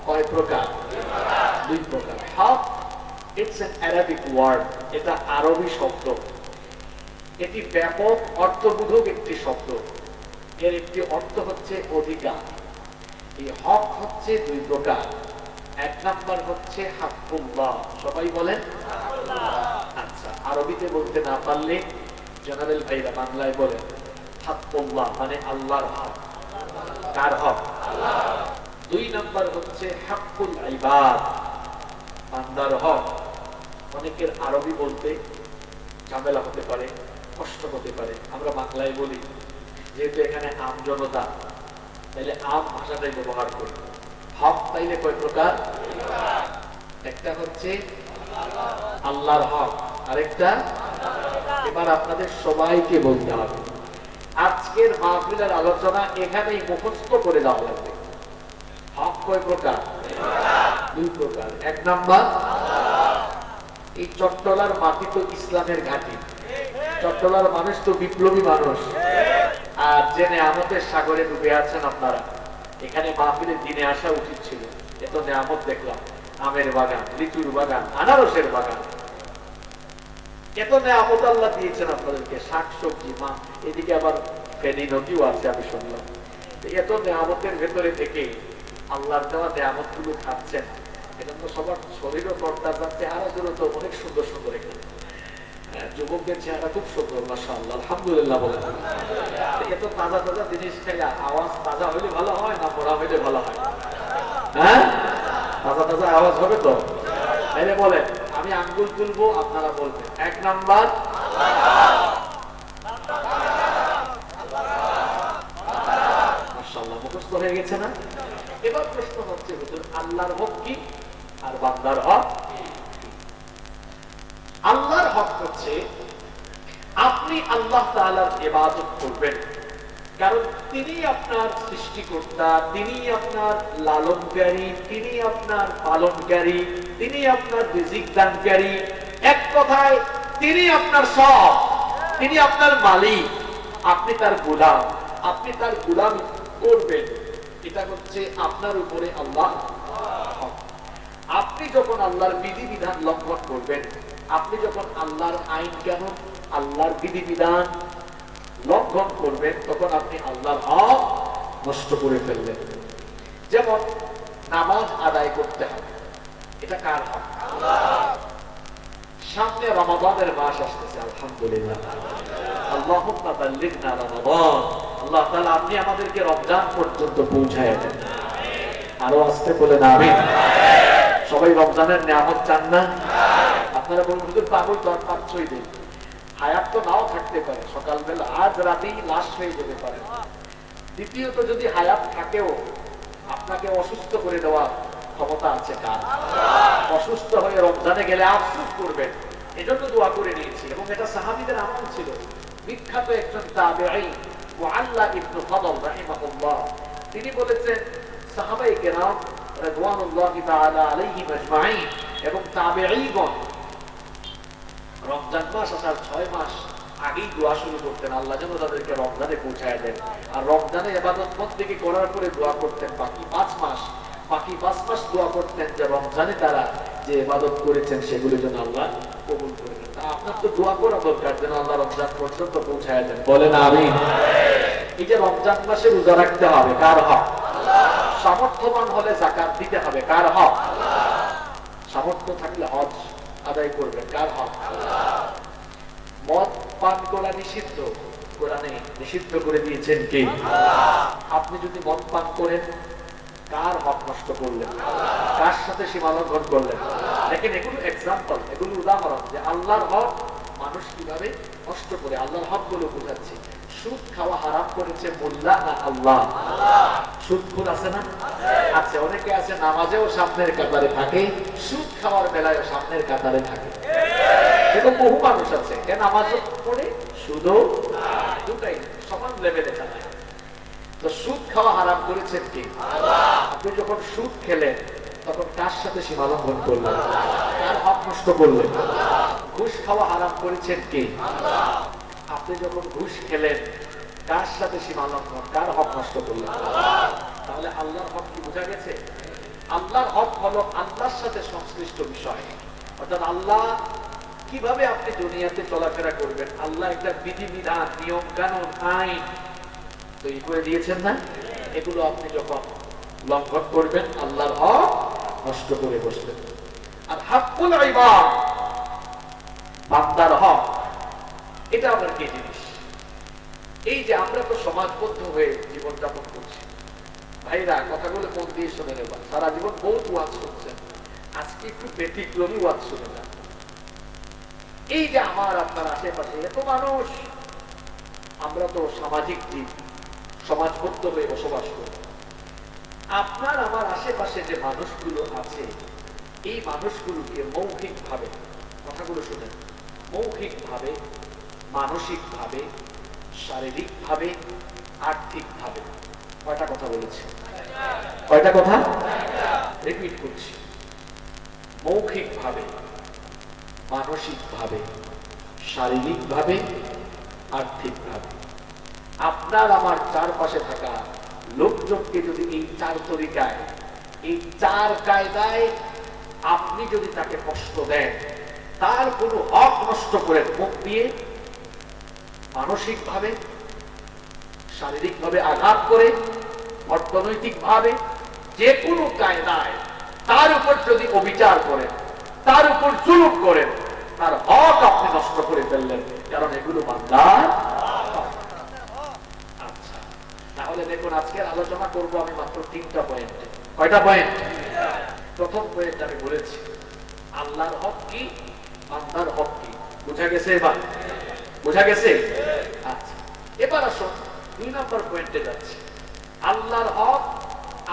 কয় প্রকার? দুই প্রকার। হক ইটস অ্যান অ্যারাবিক ওয়ার্ড, এটা আরবি শব্দ, এটি ব্যাপক অর্থবোধক একটি শব্দ। এর একটি অর্থ হচ্ছে অধিকার। এই হক হচ্ছে দুই প্রকার। এক নাম্বার হচ্ছে হাক্কুল্লাহ, সবাই বলেন আচ্ছা। আরবিতে বলতে না পারলে জেনারেল ভাইরা বাংলায় বলেন হাক্কুল্লাহ, মানে আল্লাহর হক। কার হক? আল্লাহ। দুই নাম্বার হচ্ছে হাক্কুল ইবাদ, বান্দার হক। অনেকের আরবি বলতে ঝামেলা হতে পারে, কষ্ট হতে পারে। আমরা বাংলায় বলি যেহেতু এখানে আম জনতা, তাইলে আম ভাষাটাই ব্যবহার করি। হক তাইলে কয় প্রকার? একটা হচ্ছে আল্লাহর হক, আরেকটা এবার আপনাদের সবাইকে বলতে হবে। আজকের মাহফিলের আলোচনা এখানেই মুখস্থ করে দেওয়া লাগবে। হক কয় প্রকার? দুই প্রকার। এক নাম্বার, এই চট্টলার মাটি তো ইসলামের ঘাঁটি, চট্টলার মানুষ তো বিপ্লবী মানুষ, আর জেনে আমাদের সাগরে ডুবে আছেন আপনারা। এখানে মাহফিলে দিনে আসা উচিত ছিল, এত নিয়ামত দেখলাম, আমের বাগান, লিচুর বাগান, আনারসের বাগান, এত নিয়ামত আল্লাহ দিয়েছেন আপনাদেরকে, শাকসবজি, মা, এদিকে আবার ফেনী নদীও আছে আমি শুনলাম। এত নিয়ামতের ভেতরে থেকে আল্লাহর দেওয়া নিয়ামত গুলো খাচ্ছেন, এজন্য সবার শরীরও তরতাজা, চেহারাগুলো তো অনেক সুন্দর সুন্দর। এখানে যুবকদের চেহারা খুব সুন্দর, মাশাআল্লাহ, আলহামদুলিল্লাহ বলেন। এত তাজা তাজা জিনিস খাইলে আওয়াজ তাজা হইলে ভালো হয় না মরা হইলে ভালো হয়? হ্যাঁ, তাজা তাজা আওয়াজ হবে তো? তাইলে বলেন, আমি আঙ্গুল তুলবো, আপনারা বলবেন। এক নাম্বার, মাশাআল্লাহ, মুখস্থ হয়ে গেছে না? এবার প্রশ্ন হচ্ছে, হুজুর আল্লাহর হক কি আর বান্দার হক? আল্লাহর হক হচ্ছে আপনি আল্লাহ তাআলার ইবাদত করবেন, কারণ তিনি আপনার সৃষ্টিকর্তা, তিনি আপনার লালনকারী, তিনি আপনার পালনকারী, তিনি আপনার রিজিক দানকারী। এক কথায় তিনি আপনার সব, তিনি আপনার মালিক, আপনি তার গোলাম, আপনি তার গোলামি করবেন। এটা হচ্ছে আপনার উপরে আল্লাহ হক। আপনি যখন আল্লাহর বিধিবিধান লঙ্ঘন করবেন, আপনি যখন আল্লাহর আইন কানুন, আল্লাহর বিধিবিধান লঙ্ঘন করবেন, তখন আপনি আল্লাহর হক নষ্ট করে ফেললেন। যেমন নামাজ আদায় করতে হবে, এটা কার হক? সামনে রমাদানের মাস আসতেছে, আলহামদুলিল্লাহ, আল্লাহুম্মা বাল্লিগনা রমাদান। আল্লাহ তাআলা আপনি আমাদেরকে রমজান পর্যন্ত পৌঁছায় দেন। আরো আসতে বলেন আমিন। সবাই রমজানের নিয়ামত চান না? আপনারা বলুন, হুজুর পাগল তো আর পাচ্ছই দিন, হায়াত তো নাও থাকতে পারে, সকালবেলা আজ রাতেই লাশ হয়ে যেতে পারে। দ্বিতীয়ত, যদি হায়াত থাকেও আপনাকে অসুস্থ করে দেওয়ার ক্ষমতা আছে কার? অসুস্থ হয়ে রমজানে গেলে আফসোস করবেন, এজন্য দোয়া করে নিয়েছি। এবং এটা সাহাবীদের আমল ছিল। বিখ্যাত একজন তাবেঈ মুআল্লা ইবনে ফাদল রাহিমাহুল্লাহ, তিনি বলেছেন, সাহাবায়ে কেরাম রাদিয়াল্লাহু তাআলা আলাইহিম আজমাইন এবং তাবেঈগণ রমজান মাস আসার 6 মাস আগেই দোয়া শুরু করতেন, আল্লাহ যেন তাদেরকে রমজানে পৌঁছায় দেন। আর রমজানে ইবাদত বন্দেগী করার পরে দোয়া করতেন বাকি 5 মাস দোয়া করতেন যে রমজানে তারা যে ইবাদত করেছেন সেগুলো যেন আল্লাহ কবুল করে নেন। তা আপনার তো দোয়া করা দরকার যেন আল্লাহ রমজান পর্যন্ত পৌঁছায় দেন। বলেন আমিন। এই যে রমজান মাসে রোজা রাখতে হবে, কার হক? সামর্থ্যবান হলে যাকাত দিতে হবে, কার হক? সামর্থ্য থাকলে হজ আদায় করবেন, কার হক? মদ পান করা নিষিদ্ধ, কোরআনে নিষিদ্ধ করে দিয়েছেন কে? আপনি যদি মদ পান করেন, কার হক নষ্ট করলেন? কার সাথে সীমা লঙ্ঘন করলেন? দেখেন, এগুলো এক্সাম্পল, এগুলো উদাহরণ যে আল্লাহর হক মানুষ কিভাবে নষ্ট করে। আল্লাহর হক গুলো বোঝাচ্ছি। সুদ খাওয়া হারাম করেছে মোল্লা না আল্লাহ? সুদখোর আছে না? আছে, অনেকে আছে নামাজেও সামনের কাতারে থাকে, সুদ খাওয়ার বেলায় সামনের কাতারে থাকে। এরকম বহু মানুষ আছে, নামাজও পড়ে সুদও, দুটাই সমান লেভেলে চালায়। তো সুদ খাওয়া হারাম করেছেন কি? আপনি যখন সুদ খেলেন তখন কার সাথে সীমা লঙ্ঘন করলেন? কার হক নষ্ট করলেন? ঘুষ খাওয়া হারাম করেছেন কি? আপনি যখন ঘুষ খেলেন কার সাথে সীমা লঙ্ঘন, কার হক নষ্ট করলেন? তাহলে আল্লাহর হক কি বোঝা গেছে? আল্লাহর হক হলো আল্লাহর সাথে সংশ্লিষ্ট বিষয়, অর্থাৎ আল্লাহ কিভাবে আপনি দুনিয়াতে চলাফেরা করবেন, আল্লাহ একটা বিধিবিধান, নিয়ম কানুন, আইন তৈরি করে দিয়েছেন না? এগুলো আপনি যখন লঙ্ঘন করবেন, আল্লাহর হক নষ্ট করে বসবেন। আর হাক্কুল ইবাদ, বান্দার হক, এটা আবার কি জিনিস? এই যে আমরা তো সমাজবদ্ধ হয়ে জীবনযাপন করছি, ভাইরা কথাগুলো মন দিয়ে শুনে নেবেন। সারা জীবন বহুত ওয়াজ শুনছেন, আজকে একটু ব্যতিক্রমী ওয়াজ শুনে যান। এই যে আমার আপনার আশেপাশে এত মানুষ, আমরা তো সামাজিক জীব, সমাজবদ্ধ হয়ে বসবাস করি। আপনার আমার আশেপাশে যে মানুষগুলো আছে, এই মানুষগুলোকে মৌখিকভাবে, কথাগুলো শুনেন, মৌখিকভাবে, মানসিকভাবে, শারীরিকভাবে, আর্থিকভাবে, কয়টা কথা বলেছি? কয়টা কথা? রিপিট করছি। মৌখিকভাবে, মানসিকভাবে, শারীরিকভাবে, আর্থিকভাবে। আপনার আমার চারপাশে থাকা লোকজনকে যদি এই চার তরিকায়, এই চার কায়দায় আপনি যদি তাকে কষ্ট দেন, তার কোনো হক নষ্ট করে মুখ দিয়ে, মানসিকভাবে, শারীরিকভাবে আঘাত করে, অর্থনৈতিকভাবে, যে কোনো কায়দায় তার উপর যদি অবিচার করেন, তার উপর জুলুম করেন, তার হক আপনি নষ্ট করে ফেললেন, কারণ এগুলো বান্দার। আচ্ছা, তাহলে দেখুন আজকের আলোচনা করব আমি মাত্র 3টা পয়েন্টে। কয়টা পয়েন্ট? প্রথম পয়েন্ট আমি বলেছি আল্লাহর হক কি, বান্দার হক কি। বুঝা গেছে? এবার বুঝা গেছে? আচ্ছা, এবার আসুন 2 নম্বর পয়েন্টে যাচ্ছি। আল্লাহর হক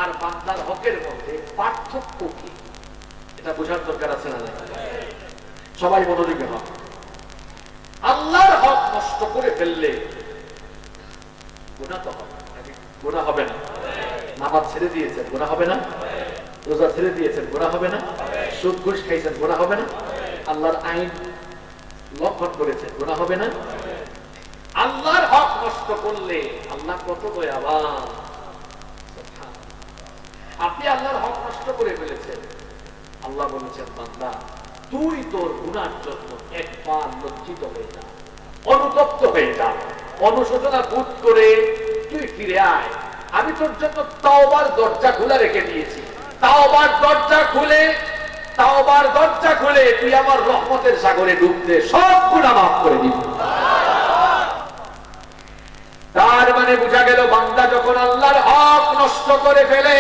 আর বান্দার হকের মধ্যে পার্থক্য কি, এটা বোঝার দরকার আছে না? সবাই মনোযোগী হন। আল্লাহর হক নষ্ট করে ফেললে গুনাহ তো হবে, গুনাহ হবে না? নামাজ ছেড়ে দিয়েছেন, গুনাহ হবে না? রোজা ছেড়ে দিয়েছেন, গুনাহ হবে না? সুদ ঘুষ খাইছেন, গুনাহ হবে না? আল্লাহর আইন লঙ্ঘন করেছেন, গুনাহ হবে না? আল্লাহর হক নষ্ট করলে আল্লাহ কত দয়াবান। আপনি আল্লাহর হক নষ্ট করে ফেলেছেন, আল্লাহ বলেছেন বান্দা তুই তোর গুনার জন্য একবার লজ্জিত হয়ে যা, অনুতপ্ত হয়ে যা, অনুশোচনা বোধ করে তুই ফিরে আয়। আমি তোর জন্য তাওবার দরজা খোলা রেখে দিয়েছি। তাওবার দরজা খুলে, তাওবার দরজা খুলে তুই আমার রহমতের সাগরে ডুবতে সব গুনাহ মাফ করে দিব। তার মানে বোঝা গেল বান্দা যখন আল্লাহর হক নষ্ট করে ফেলে,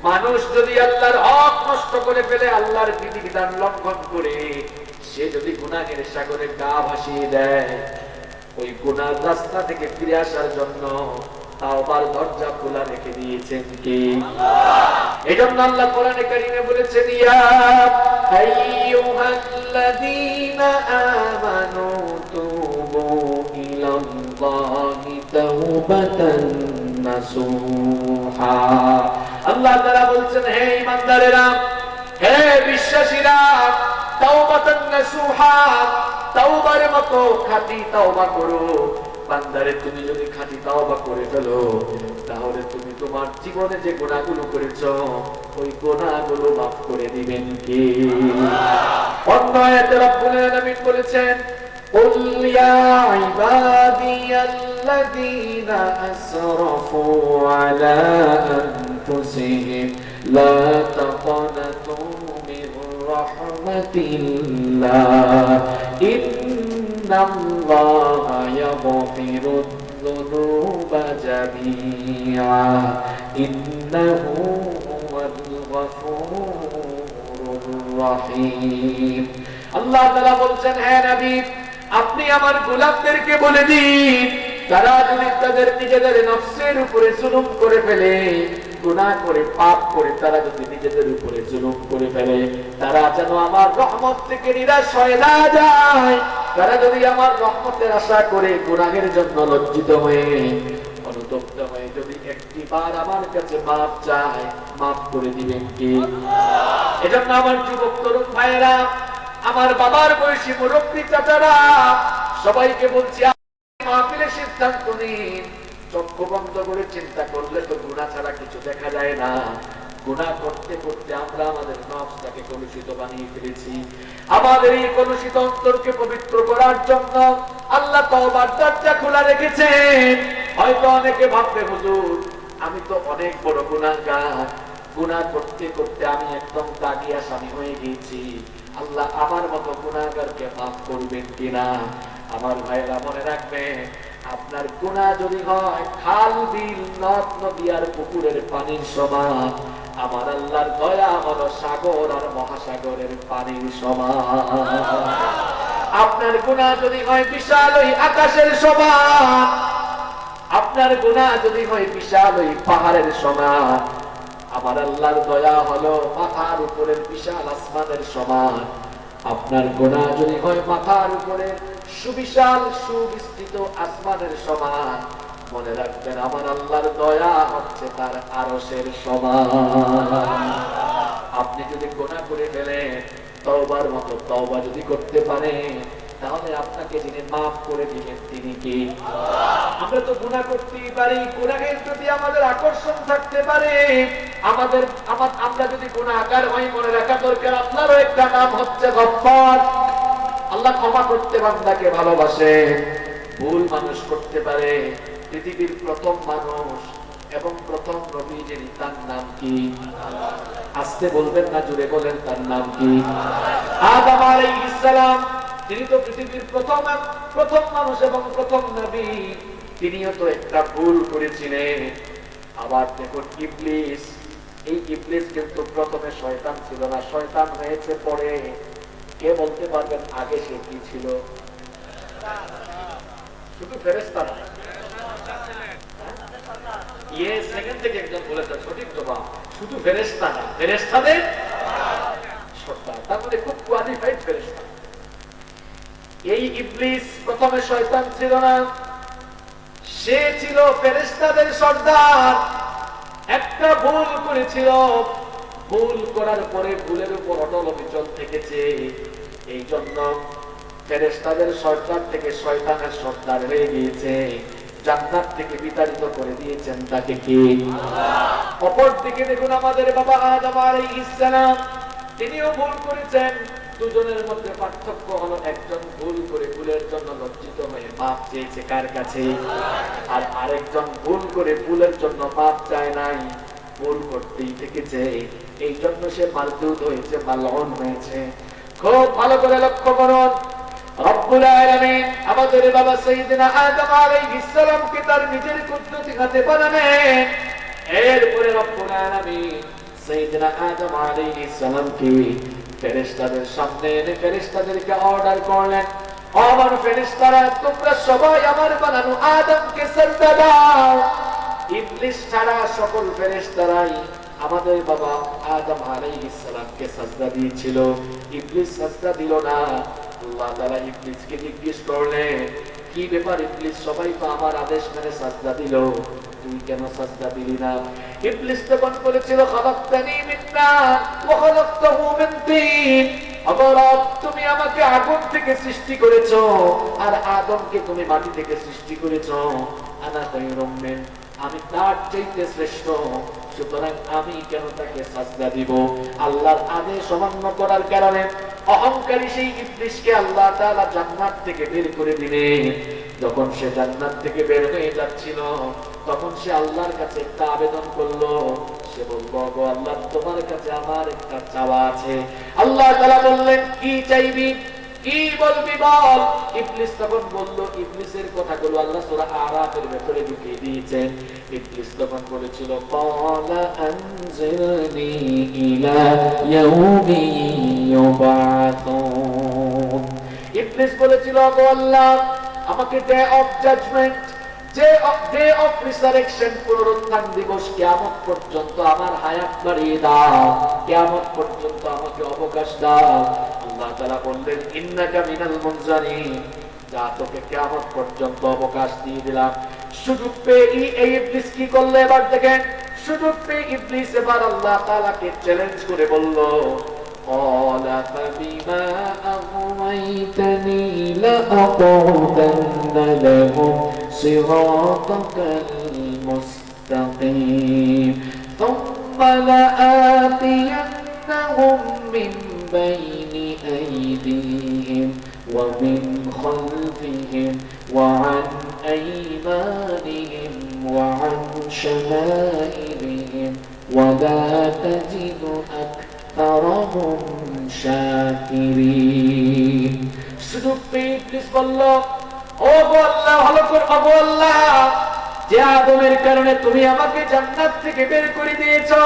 মানুষ যদি আল্লাহর হক নষ্ট করে ফেলে, আল্লাহর বিধিবিধান লঙ্ঘন করে সে যদি গুনাহের সাগরে গা ভাসিয়ে দেয়, ওই গুনার রাস্তা থেকে ফিরে আসার জন্য তাওবার দরজা খোলা রেখে দিয়েছেন কে? এজন্য আল্লাহ কোরআনে কারীমে বলেছেন ইয়া আইয়ুহাল্লাযীনা আমানু তুবু ইলাল্লাহি তাওবাতান নাসুহা। আল্লাহ তাআলা বলছেন হে ঈমানদারেরা, হে বিশ্বাসীরা, তাওবাতান নাসুহা, তাওবার মতো খাঁটি তাওবা করো। বান্দারে তুমি যদি খাঁটি তাওবা করে ফেলো, তাহলে তুমি তোমার জীবনে যে গুনাহগুলো করেছো ওই গুনাহগুলো মাফ করে দিবেন কে? অন্য আয়াতে রব্বুল আলামিন বলেছেন কুল ইয়া ইবাদিয়াল্লাযীনা আসরাফু আলা আনফুসিহিম লা তাকনাতু মির রাহমাতিল্লাহ ইন্নাল্লাহা ইয়াগফিরুয যুনুবা জামিআ ইন্নাহু হুয়াল গফুরুর রহিম। আল্লাহ তাআলা বলছেন হে নবী, আপনি আমার গোলামদেরকে বলে দিন, তারা যদি তাদের নিজেদের নফসের উপরে জুলুম করে ফেলে, গুনাহ করে পাপ করে তারা যদি নিজেদের উপরে জুলুম করে ফেলে, তারা যেন আমার রহমত থেকে নিরাশ হয়ে না যায়। তারা যদি আমার রহমতের আশা করে গুনাহের জন্য লজ্জিত হয়ে, অনুতপ্ত হয়ে যদি একটিবার আমার কাছে মাফ চায়, মাফ করে দিবেন কি? এজন্য আমার যুবক তরুণ ভাইয়েরা, আমার বাবার বয়সী মুরব্বী চাচারা, সবাইকে বলছি মাহফিলে সিদ্ধান্ত নিন। চক্ষু বন্ধ করে চিন্তা করলে তো গুনাহ ছাড়া কিছু দেখা যায় না। গুনাহ করতে করতে আমরা আমাদের নফসটাকে কলুষিত বানিয়ে ফেলেছি। আমাদের এই কলুষিত অন্তরকে পবিত্র করার জন্য আল্লাহ তওবার দরজা খোলা রেখেছেন। হয়তো অনেকে ভাববে হুজুর আমি তো অনেক বড় গুনাহগার, গুনাহ করতে করতে আমি একদম দাগি আসামি হয়ে গেছি, আল্লাহ আমার মতো গুনাহগারকে মাফ করবেন কিনা? আমার ভাইয়েরা মনে রাখবেন, আপনার গুনাহ যদি হয় খাল বিল নদ নদী আর পুকুরের পানির সমান, আমার আল্লাহর দয়া হলো সাগর আর মহাসাগরের পানির সমান। আপনার গুনাহ যদি হয় বিশাল ওই আকাশের সমান, আপনার গুনাহ যদি হয় বিশাল ওই পাহাড়ের সমান, আমার আল্লাহর দয়া হলো মাথার উপরের বিশাল আসমানের সমান। আপনার গুনাহ যদি হয় মাথার উপরে সুবিশাল সুবিস্তৃত আসমানের সমান, মনে রাখবেন আমার আল্লাহর দয়া হচ্ছে তার আরশের সমান। আপনি যদি গুনাহ করে ফেলেন, তওবার মতো তওবা যদি করতে পারেন, তাহলে আপনাকে যিনি মাফ করে দিবেন তিনি কি? আমরা তো গুনাহ করতেই পারি, গুনাহের প্রতি আমাদের আকর্ষণ থাকতে পারে, আমরা যদি গুনাহগার হই, মনে রাখা দরকার আল্লাহরও একটা নাম হচ্ছে গফফার। আল্লাহ ক্ষমা করতে বান্দাকে ভালোবাসে। ভুল মানুষ করতে পারে। পৃথিবীর প্রথম মানুষ এবং প্রথম নবী যিনি, তার নাম কি? আস্তে বলবেন না, জোরে বলেন, তার নাম কি? আদম আলাইহিস সালাম। তিনি তো পৃথিবীর প্রথম মানুষ এবং প্রথম নবী। তিনিও তো একটা ভুল করেছিলেন। আবার দেখুন ইবলিস, এই ইবলিস কিন্তু প্রথমে শয়তান ছিল না, শয়তান হয়েছে পরে। কে বলতে পারবেন আগে সে কি ছিল? শুধু ফেরেশতা না, সেকেন্ড থেকে একজন বলেছেন সঠিক জবাব, শুধু ফেরেশতা না, ফেরেশতাদের সর্দার, তার মানে খুব কোয়ালিফাইড ফেরেশতা। এই ইবলিস প্রথমে শয়তান ছিল না, সে ছিল ফেরেশতাদের সর্দার। একটা ভুল করেছিল, ভুল করার পরে ভুলের উপর অটল অবিচল থেকেছে। এই জন্য ফেরেশতাদের সর্দার থেকে শয়তানের সর্দার হয়ে গিয়েছে। জান্নাত থেকে বিতাড়িত করে দিয়েছেন তাকে কি? অপর দিকে দেখুন আমাদের বাবা আদম আলাইহিস সালাম, তিনিও ভুল করেছেন। দুজনের মধ্যে পার্থক্য হলো একজন ভুল করে ভুলের জন্য লজ্জিত হয়ে মাপ চেয়েছে কার কাছে, আর আরেকজন ভুল করে ভুলের জন্য মাপ চায় নাই, ভুল করতেই থেকেছে। এই জন্য সে মালউন হয়েছে, মালউন হয়েছে। খুব ভালো করে লক্ষ্য করুন, রব্বুল আলামিন আমাদের বাবা সাইয়েদনা আদম আলাইহিস সালামকে তার নিজের কুদরতি হাতে বানালেন। এরপরে রব্বুল আলামিন সাইয়েদনা আদম আলাইহিস সালামকে ফেরেশতাদের সামনে এনে ফেরেশতাদেরকে অর্ডার করলেন, আমার ফেরেশতারা তোমরা সবাই আমার বানানো আদমকে সিজদা দাও। ইবলিস ছাড়া সকল ফেরেশতারাই আমাদের বাবা আদম আলাইহিস সালামকে সিজদা দিয়েছিল, ইবলিস সিজদা দিল না। আল্লাহ তাআলা ইবলিসকে জিজ্ঞেস করলেন, কি ব্যাপার ইবলিস, সবাই তো আমার আদেশ মেনে সিজদা দিল, তুই কেন সিজদা দিলি না? ইবলিস তখন বলেছিল, খালাকতানি মিন নার ওয়া খালাকতাহু মিন তিন। রব, তুমি আমাকে আগুন থেকে সৃষ্টি করেছো আর আদমকে তুমি মাটি থেকে সৃষ্টি করেছো। আনা খায়রুম মিন, আমি তার চাইতে শ্রেষ্ঠ, সুতরাং আমি কেন তাকে সাজদা দিব? আল্লাহর আদেশ অমান্য করার কারণে অহংকারী সেই ইবলিসকে আল্লাহ তাআলা জান্নাত থেকে বের করে দিলেন। যখন সে জান্নাত থেকে বের হয়ে যাচ্ছিল, তখন সে আল্লাহর কাছে একটা আবেদন করলো। সে বলল, গো আল্লাহ, তোমার কাছে আমার একটা চাওয়া আছে। আল্লাহ তাআলা বললেন, কি চাইবি, কি বলবি বল। ইবলিস তখন বলল, ইবলিসের কথাগুলো আল্লাহ সূরা আরাফের ভেতরে ঢুকিয়ে দিয়েছেন। ইবলিস তখন বলেছিল, ক্বালা আনজিরনি ইলা ইয়াউমি ইউবাতুন। ইবলিস বলেছিল, গো আল্লাহ, আমাকে day of judgment, day of resurrection, পুনরুত্থান দিবস, কিয়ামত পর্যন্ত আমার হায়াত বাড়িয়ে দাও, কিয়ামত পর্যন্ত আমাকে অবকাশ দাও। আল্লাহ তাআলা বললেন, ইন্নাকা মিনাল মুনজারিন, যা, তোকে কিয়ামত পর্যন্ত অবকাশ দিয়ে দিলাম। সুযোগ পেয়ে এই ইবলিস কি করলো এবার দেখেন, সুযোগ পেয়ে ইবলিস এবার আল্লাহ তাআলাকে চ্যালেঞ্জ করে বলল, قال فبما أغويتني لأقعدن لهم صراطك المستقيم ثم لآتينهم من بين أيديهم ومن خلفهم وعن أيمانهم وعن شمائلهم ولا تجد أكثرهم শাকিরিন। সুযোগ পেয়ে ইবলিস বলল, ও গো আল্লাহ, ভালো করে, ও গো আল্লাহ, যে আদমের কারণে তুমি আমাকে জান্নাত থেকে বের করে দিয়েছো,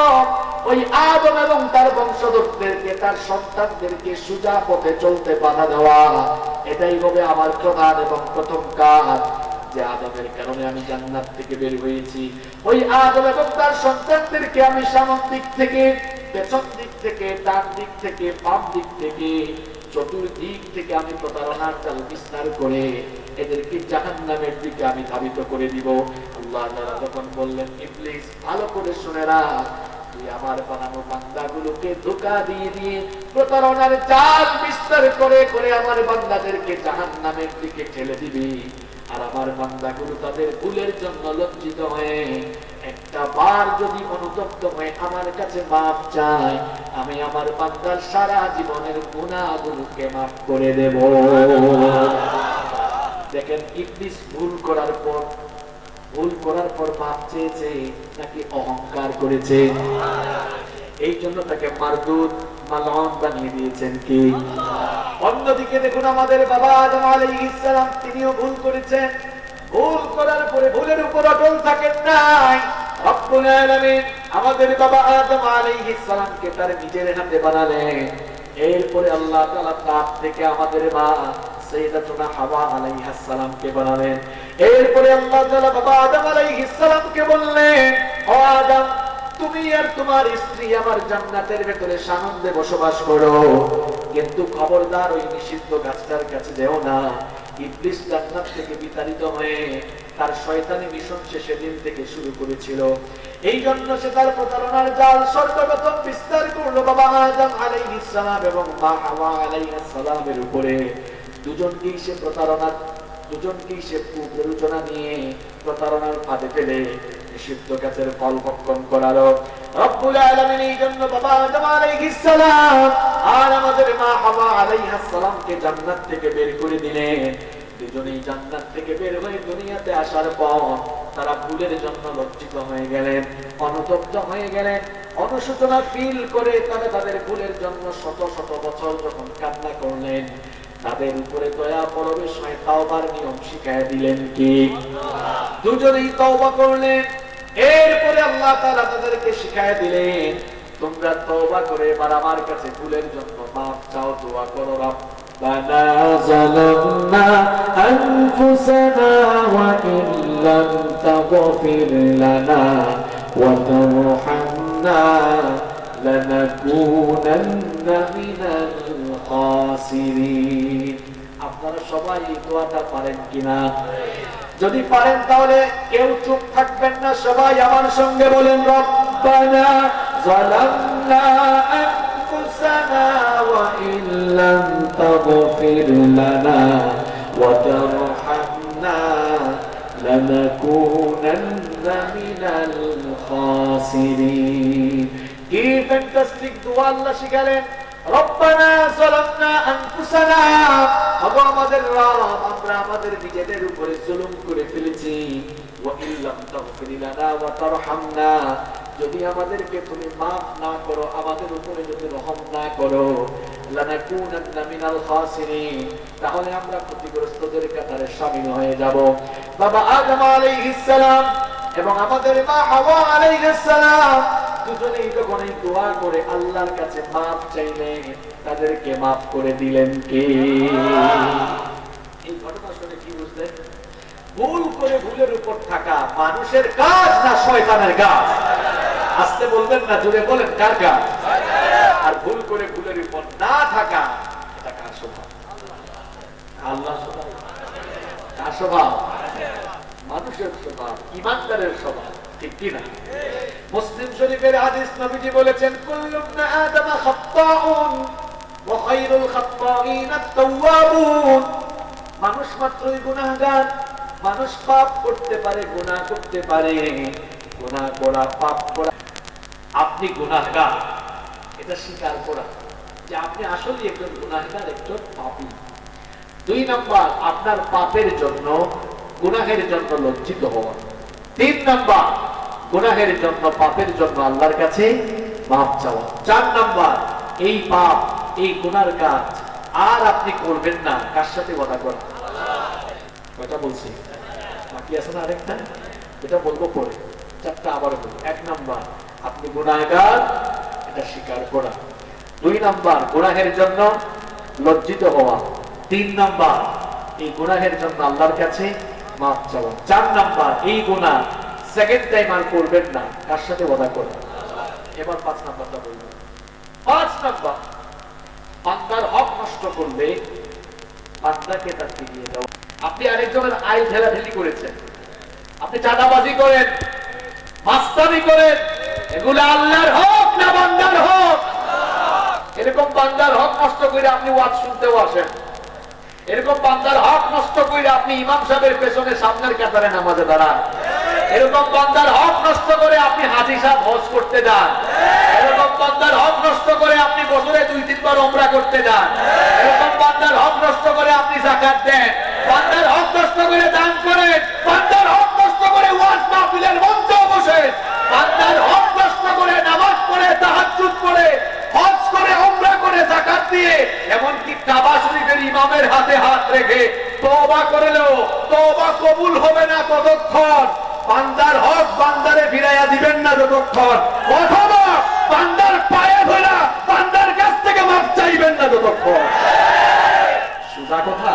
ওই আদম এবং তার বংশধরদেরকে তার সন্তানদেরকে সোজা পথে চলতে বাধা দেওয়া, এটাই হবে আমার প্রধান এবং প্রথম কাজ। যে আদমের কারণে আমি জান্নাত থেকে বের হয়েছি, ওই আদম এবং তার সন্তানদেরকে আমি সামনের দিক থেকে, পেছন দিক থেকে, ডান দিক থেকে, বাম দিক থেকে, চতুর্দিক থেকে আমি প্রতারণার জাল বিস্তার করে এদেরকে জাহান্নামের দিকে আমি ধাবিত করে দিব। আল্লাহ তাআলা যখন বললেন, ইবলিস ভালো করে শুনে রাখ, তুই আমার বানানো বান্দাগুলোকে ধোঁকা দিয়ে দিয়ে প্রতারণার জাল বিস্তার করে করে আমার বান্দাদেরকে জাহান্নামের দিকে ঠেলে দিবি। আর আমার বান্দাগুলো তাদের ভুলের জন্য লজ্জিত হয়ে একটা বার যদি অনুতপ্ত হয়ে আমার কাছে মাফ চায়, আমি আমার বান্দার সারা জীবনের গুনাহগুলোকে মাফ করে দেব। দেখেন, ইবলিস ভুল করার পর মাফ চেয়েছে নাকি অহংকার করেছে? এই জন্য তাকে মারদুদ মালউন বানিয়ে দিয়েছেন কি? অন্যদিকে দেখুন, আমাদের বাবা আদম আলাইহিস সালাম, তিনিও ভুল করেছেন। ভুল করার পরে ভুলের উপর অটল থাকেন নাই। রব্বুল আলামিন আমাদের বাবা আদম আলাইহিস সালামকে তার নিজের হাতে বানালেন। এরপরে আল্লাহ তাআলা তার থেকে আমাদের মা সাইয়্যিদাতুনা হাওয়া আলাইহাস সালামকে বানালেন। এরপরে আল্লাহ তাআলা বাবা আদম আলাইহিস সালামকে বললেন, ও আদম, তুমি আর তোমার স্ত্রী আমার জান্নাতের ভেতরে সানন্দে বসবাস করো, কিন্তু খবরদার ওই নিষিদ্ধ গাছটার কাছে যেও না। ইবলিস জান্নাত থেকে বিতাড়িত হয়ে তার শয়তানি মিশন সে সেদিন থেকে শুরু করেছিল। এই জন্য সে তার প্রতারণার জাল সর্বপ্রথম বিস্তার করলো বাবা আদম আলাইহিস সালাম এবং মা হাওয়া আলাইহিস সালামের উপরে। দুজনকেই সে প্ররোচনা নিয়ে প্রতারণার ফাঁদে ফেলে নিষিদ্ধ গাছের ফল ভক্ষণ করালো। রব্বুল আলামিন এই জন্য বাবা আদম আলাইহিস সালাম আর আমাদের মা হাওয়া আলাইহিস সালামকে জান্নাত থেকে বের করে দিলেন। দুজনেই জান্নাত থেকে বের হয়ে দুনিয়াতে আসার পর তারা ভুলের জন্য লজ্জিত হয়ে গেলেন, অনুতপ্ত হয়ে গেলেন, অনুশোচনা ফিল করে তারা তাদের ভুলের জন্য শত শত বছর যখন কান্না করলেন, তাদের উপরে দয়া পরবেশ হয়ে তাওবার নিয়ম শিখায় দিলেন কি? দুজনেই তওবা করলেন। এরপরে আল্লাহ তাআলা তাদেরকে শিখায় দিলেন, তোমরা তওবা করে এবার আমার কাছে ভুলের জন্য মাফ চাও, দোয়া করো, রব্বানা যালামনা আনফুসানা ওয়া ইল্লাম তাগফির লানা ওয়া তারহামনা লানাকুনান্না মিনাল খাসিরিন। আপনারা সবাই এই দোয়াটা পারেন কিনা? যদি পারেন তাহলে কেউ চুপ থাকবেন না, সবাই আমার সঙ্গে বলেন, রব্বানা যালামনা আনফুসানা ওয়া ইল্লাম তাগফির লানা ওয়া তারহামনা লানাকুনান্না মিনাল খাসিরিন। কি ফ্যান্টাস্টিক দোয়া আল্লাহ শিখালেন। রব্বানা যালামনা আনফুসানা, আমাদের রব, আমরা আমাদের নিজেদের উপরে জুলুম করে ফেলেছি। ওয়া ইল্লাম তাগফির লানা ওয়া তারহামনা, যদি আমাদেরকে তুমি মাফ না করো, আমাদের উপরে যদি রহম না করো, লানাকুনান্না মিনাল খাসিরিন, তাহলে আমরা ক্ষতিগ্রস্তদের কাতারে শামিল হয়ে যাব। বাবা আদম আলাইহিস সালাম এবং আমাদের মা হাওয়া আলাইহিস সালাম দুজনেই যখন এই দোয়া করে আল্লাহর কাছে মাফ চাইলেন, তাদেরকে মাফ করে দিলেন কে? এই ঘটনা শুনে কি বুঝলেন? ভুল করে ভুলের উপর থাকা মানুষের কাজ না শয়তানের কাজ? আস্তে বলবেন না, জোরে বলেন, কার কাজ? আর ভুল করে ভুলের উপর না থাকা, এটা কার স্বভাব? আল্লাহর স্বভাব। কার স্বভাব? মানুষের স্বভাব, ঈমানদারের স্বভাব, ঠিক কি না? মুসলিম শরীফের হাদিস, নবীজি বলেছেন, কুল্লু ইবনে আদম খাত্তাউন ওয়া খায়রুল খাত্তাইন আত-তাওয়াবুন। মানুষ মাত্রই গুনাহগার, মানুষ পাপ করতে পারে, গুনাহ করতে পারে, গুনাহ করা, পাপ করা। আপনি গুনাহগার, এটা স্বীকার করা যে আপনি আসলে একজন গুনাহগার, একজন পাপী। 2 নাম্বার, আপনার পাপের জন্য, গুনাহের জন্য লজ্জিত হওয়া। 3 নাম্বার, গুনাহের জন্য, পাপের জন্য আল্লাহর কাছে মাফ চাওয়া। 4 নাম্বার, এই পাপ, এই গুনার কাজ আর আপনি করবেন না। কার সাথে কথা করা? কয়টা বলছি? বাকি আছে না আরেকটা, এটা বলবো পরে। 4টা আবার বলবো। 1 নাম্বার, আপনি গুনাহগার, এটা স্বীকার করা। 2 নাম্বার গুনাহের জন্য লজ্জিত হওয়া, 3 নাম্বার এই গুনাহের জন্য আল্লাহর কাছে মাফ চাওয়া, 4 নাম্বার এই গুনাহ সেকেন্ড টাইম আর করবেন না। কার সাথে ওয়াদা করবেন? এবার 5 নাম্বারটা বলবো। 5 নাম্বার, বান্দার হক নষ্ট করলে বান্দাকে তার ফিরিয়ে দাও। আপনি আরেকজনের আয় ঢেলাঢেলি করেছেন, আপনি চাঁদাবাজি করেন, মাস্তানি করেন, এগুলো আল্লাহর হক না বান্দার হক? এরকম বান্দার হক নষ্ট করে আপনি ওয়াজ শুনতেও আসেন, এরকম বান্দার হক নষ্ট করে আপনি ইমাম সাহেবের পেছনে সামনের কাতারে নামাজে দাঁড়ান, এরকম বান্দার হক নষ্ট করে আপনি হাজী সাহেব হজ করতে যান, এরকম বান্দার হক নষ্ট করে আপনি বছরে 2-3 বার উমরা করতে যান, এরকম বান্দার হক নষ্ট করে আপনি যাকাত দেন, বান্দার হক নষ্ট করে দান করেন, বান্দার হক নষ্ট করে ওয়াজ মাহফিলের মঞ্চে বসে, বান্দার হক নষ্ট করে নামাজ পড়ে, তাহাজ্জুদ পড়ে, হজ করে, উমরা করে, যাকাত দিয়ে, এমনকি কাবা শরীফের ইমামের হাতে হাত রেখে তওবা করলেও তওবা কবুল হবে না ততক্ষণ, বান্দার হক বান্দারে ফিরাইয়া দিবেন না যতক্ষণ, অথবা বান্দার পায়ে ধরা বান্দার কাছ থেকে মাফ চাইবেন না যতক্ষণ। সোজা কথা।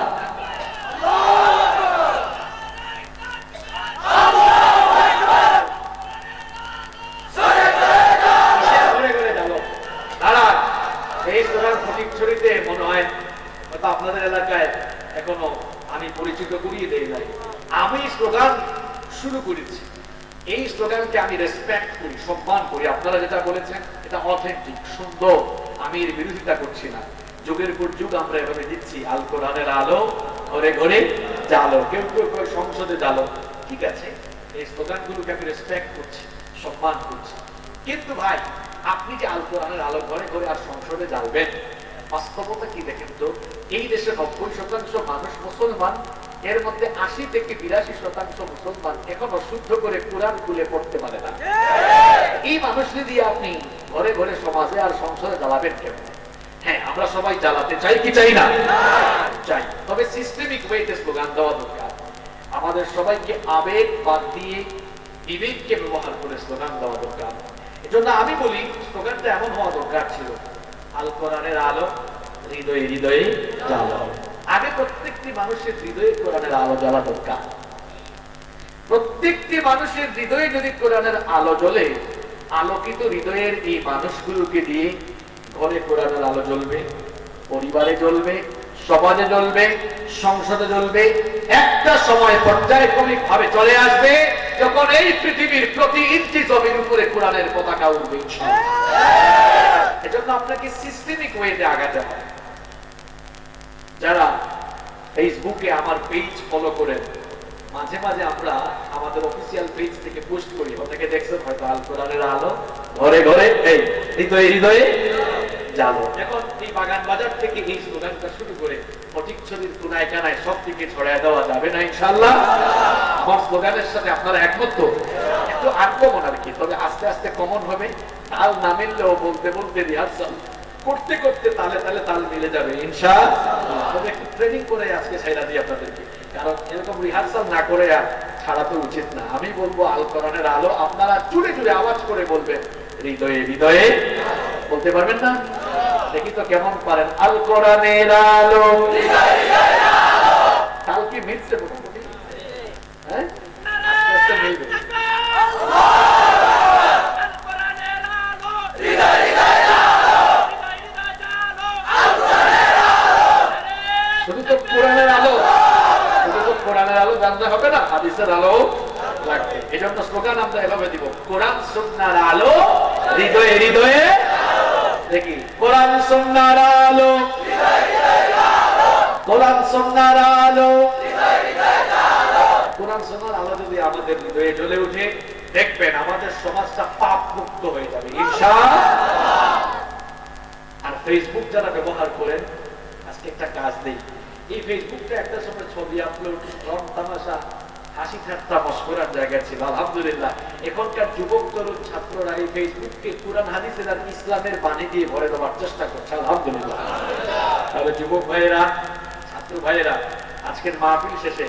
মনে হয় হয়তো আপনাদের এলাকায় এখনো আমি পরিচিত করিয়ে দেই নাই। আমি স্লোগান শুরু করেছি, এই স্লোগানকে আমি রেসপেক্ট করি, সম্মান করি। আপনারা যেটা বলেছেন এটা অথেন্টিক, সুন্দর, আমি এর বিরোধিতা করছি না। যুগের পর যুগ আমরা এভাবে দিচ্ছি, আল কোরআনের আলো ঘরে ঘরে জালো, কেউ কেউ সংসদে জালো, ঠিক আছে, এই স্লোগানগুলোকে আমি রেসপেক্ট করছি, সম্মান করছি। কিন্তু ভাই, আপনি যে আল কোরআনের আলো ঘরে ঘরে আর সংসদে জ্বালবেন, বাস্তবতা কি দেখেন তো? এই দেশে 90% মানুষ মুসলমান, এর মধ্যে 80 থেকে 82% মুসলমান এখনো শুদ্ধ করে কোরআন খুলে পড়তে পারে না। এই মানুষ যদি আপনি ঘরে ঘরে সমাজে আর সংসদে জ্বালাবেন কেন? হ্যাঁ, আমরা সবাই জ্বালাতে চাই কি চাই না? চাই, তবে সিস্টেমিক ওয়েতে স্লোগান দেওয়া দরকার। আমাদের সবাইকে আবেগ বাদ দিয়ে বিবেককে ব্যবহার করে স্লোগান দেওয়া দরকার। এজন্য আমি বলি স্লোগানটা এমন হওয়া দরকার ছিল, আল কোরআনের আলো হৃদয়ে হৃদয়ে জ্বালো। আগে প্রত্যেকটি মানুষের হৃদয়ে কোরআনের আলো জ্বালা দরকার। প্রত্যেকটি মানুষের হৃদয়ে যদি কোরআনের আলো জ্বলে, আলোকিত হৃদয়ের এই মানুষগুলোকে দিয়ে ঘরে কোরআনের আলো জ্বলবে, পরিবারে জ্বলবে, সমাজে জ্বলবে, সংসদে জ্বলবে। একটা সময় পর্যায়ক্রমিক ভাবে চলে আসবে যখন এই পৃথিবীর প্রতি ইঞ্চি জমির উপরে কোরআনের পতাকা উঠবে। এজন্য আপনাকে সিস্টেমিক ওয়েতে আগাতে হবে। যারা ফেসবুকে আমার পেজ ফলো করেন, মাঝে মাঝে আমরা আমাদের অফিসিয়াল পেজ থেকে পোস্ট করি, অনেকে দেখছেন হয়তো, আল কোরআনের আলো ঘরে ঘরে এই হৃদয়ে হৃদয়ে জালো। এখন এই বাগান বাজার থেকে এই স্লোগানটা শুরু করে ফটিকছড়ির কোনায় কানায় সব দিকে ছড়ায় দেওয়া যাবে না ইনশাআল্লাহ? আমার স্লোগানের সাথে আপনারা একমত তো? একটু আনকমন আর কি, তবে আস্তে আস্তে কমন হবে। তাল না মিললেও বলতে বলতে রিহার্সাল করতে করতে তালে তালে তাল মিলে যাবে ইনশাআল্লাহ। তবে একটু ট্রেনিং করে আজকে ছাইরা দিই আপনাদেরকে, কারণ এরকম রিহার্সাল না করে আর ছাড়া তো উচিত না। আমি বলবো আল কোরআনের আলো, আপনারা জুড়ে জুড়ে আওয়াজ করে বলবেন হৃদয়ে হৃদয়ে। বলতে পারবেন না? দেখি তো কেমন পারেন। আল কোরআনের আলো তাল কি মিলছে মোটামুটি? হ্যাঁ, আস্তে আস্তে মিলবে। শুধু তো কোরআনের আলো, শুধু তো কোরআনের আলো জানতে হবে না, হাদিসের আলো লাগবে। এই জন্য স্লোগান আমরা এভাবে দিব, কোরআন সুন্নাহর আলো হৃদয়ে হৃদয়ে। দেখি, কোরআন সুন্নাহর আলো, কোরআন সুন্নাহর আলো, কোরআন সুন্নাহর আলো যদি আমাদের হৃদয়ে জ্বলে উঠে, দেখবেন আমাদের সমাজটা পাপ মুক্ত হয়ে যাবে ইনশাআল্লাহ। আর ফেসবুক যারা ব্যবহার করেন, আজকে একটা কাজ দেই, এই ফেসবুকটা একটা সময় ছবি আপলোড, রং তামাশা, হাসি ঠাট্টা মশকরার জায়গা ছিল। আলহামদুলিল্লাহ এখনকার যুবক তরুণ ছাত্ররা এই ফেসবুককে কুরআন হাদিসের আর ইসলামের বাণী দিয়ে ভরে দেওয়ার চেষ্টা করছে। আলহামদুলিল্লাহ। তাহলে যুবক ভাইয়েরা, ছাত্র ভাইয়েরা, আজকের মাহফিল শেষে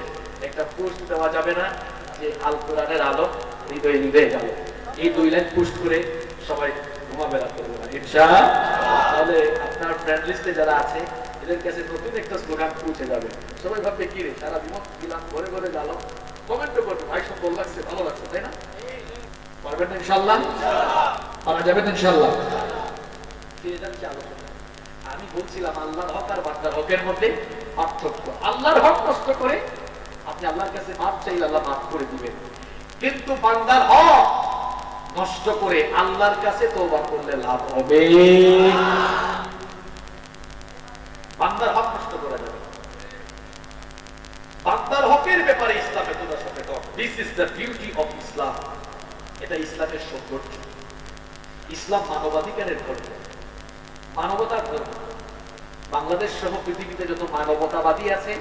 একটা পোস্ট দেওয়া যাবে না যে আল কোরআনের আলো হৃদয়ে হৃদয়ে গেল? এই 2 লাইন পোস্ট করে সবাই ঘুমাবেলা করবে না ইনশাআল্লাহ। তাহলে আপনার ফ্রেন্ড লিস্টে যারা আছে এদের কাছে নতুন একটা স্লোগান পৌঁছে যাবে। সবাই ভাববে কি রে সারা জীবন দিলাম ঘরে ঘরে গেল, কমেন্টও করবে ভাই সব ভালো লাগছে ভালো লাগছে, তাই না? পারবেন না ইনশাআল্লাহ? পারা যাবে না ইনশাআল্লাহ? ফিরে যাচ্ছি আলোচনা। আমি বলছিলাম আল্লাহর হক আর বান্দার হকের মধ্যে পার্থক্য। আল্লাহর হক নষ্ট করে আপনি আল্লাহর কাছে মাফ চাইলে আল্লাহ মাফ করে দিবেন, কিন্তু বান্দার হক নষ্ট করে আল্লাহর কাছে তওবা করলে লাভ হবে। বান্দার হক নষ্ট করা যাবে। বান্দার হকের ব্যাপারে ইসলামে তোমরা সচেতন। This is the beauty of Islam. এটা ইসলামের সৌন্দর্য। ইসলাম মানবাধিকারের ধর্ম, মানবতার ধর্ম। বাংলাদেশ সহ পৃথিবীতে যত মানবতাবাদী আছে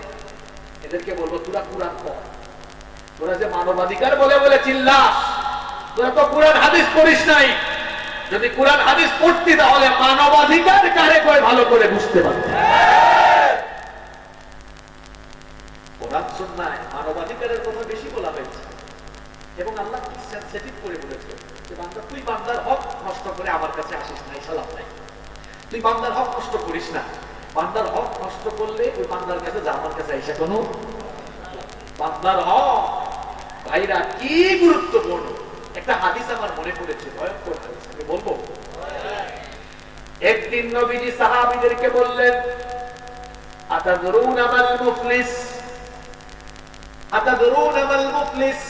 এদেরকে বলবো তোরা কুরআন পড়। তোরা যে মানবাধিকার বলে বলে চিল্লাস, তোরা তো কুরআন হাদিস পড়িস নাই। যদি কুরআন হাদিস পড়তি তাহলে মানবাধিকার কারে কয় ভালো করে বুঝতে পারতি। কোরআন সুন্নাহয় মানবাধিকারের কথা বেশি বলা হয়েছে এবং আল্লাহ কি সেনসিটিভ করে বলেছে যে বান্দা তুই বান্দার হক নষ্ট করে আমার কাছে আসিস না, সালাম নাই। তুই বান্দার হক নষ্ট করিস না। বান্দার হক নষ্ট করলে ওই বান্দার কাছে যা আমার কাছে আইসা কোনো বান্দার হক ভাইরা কি গুরুত্বপূর্ণ। একটা হাদিস আমার মনে পড়েছে, ভয়ঙ্কর হাদিস, আমি বলবো। একদিন নবীজি সাহাবীদেরকে বললেন আতাদরুনা মাল মুফলিস, আতাদরুনা মাল মুফলিস।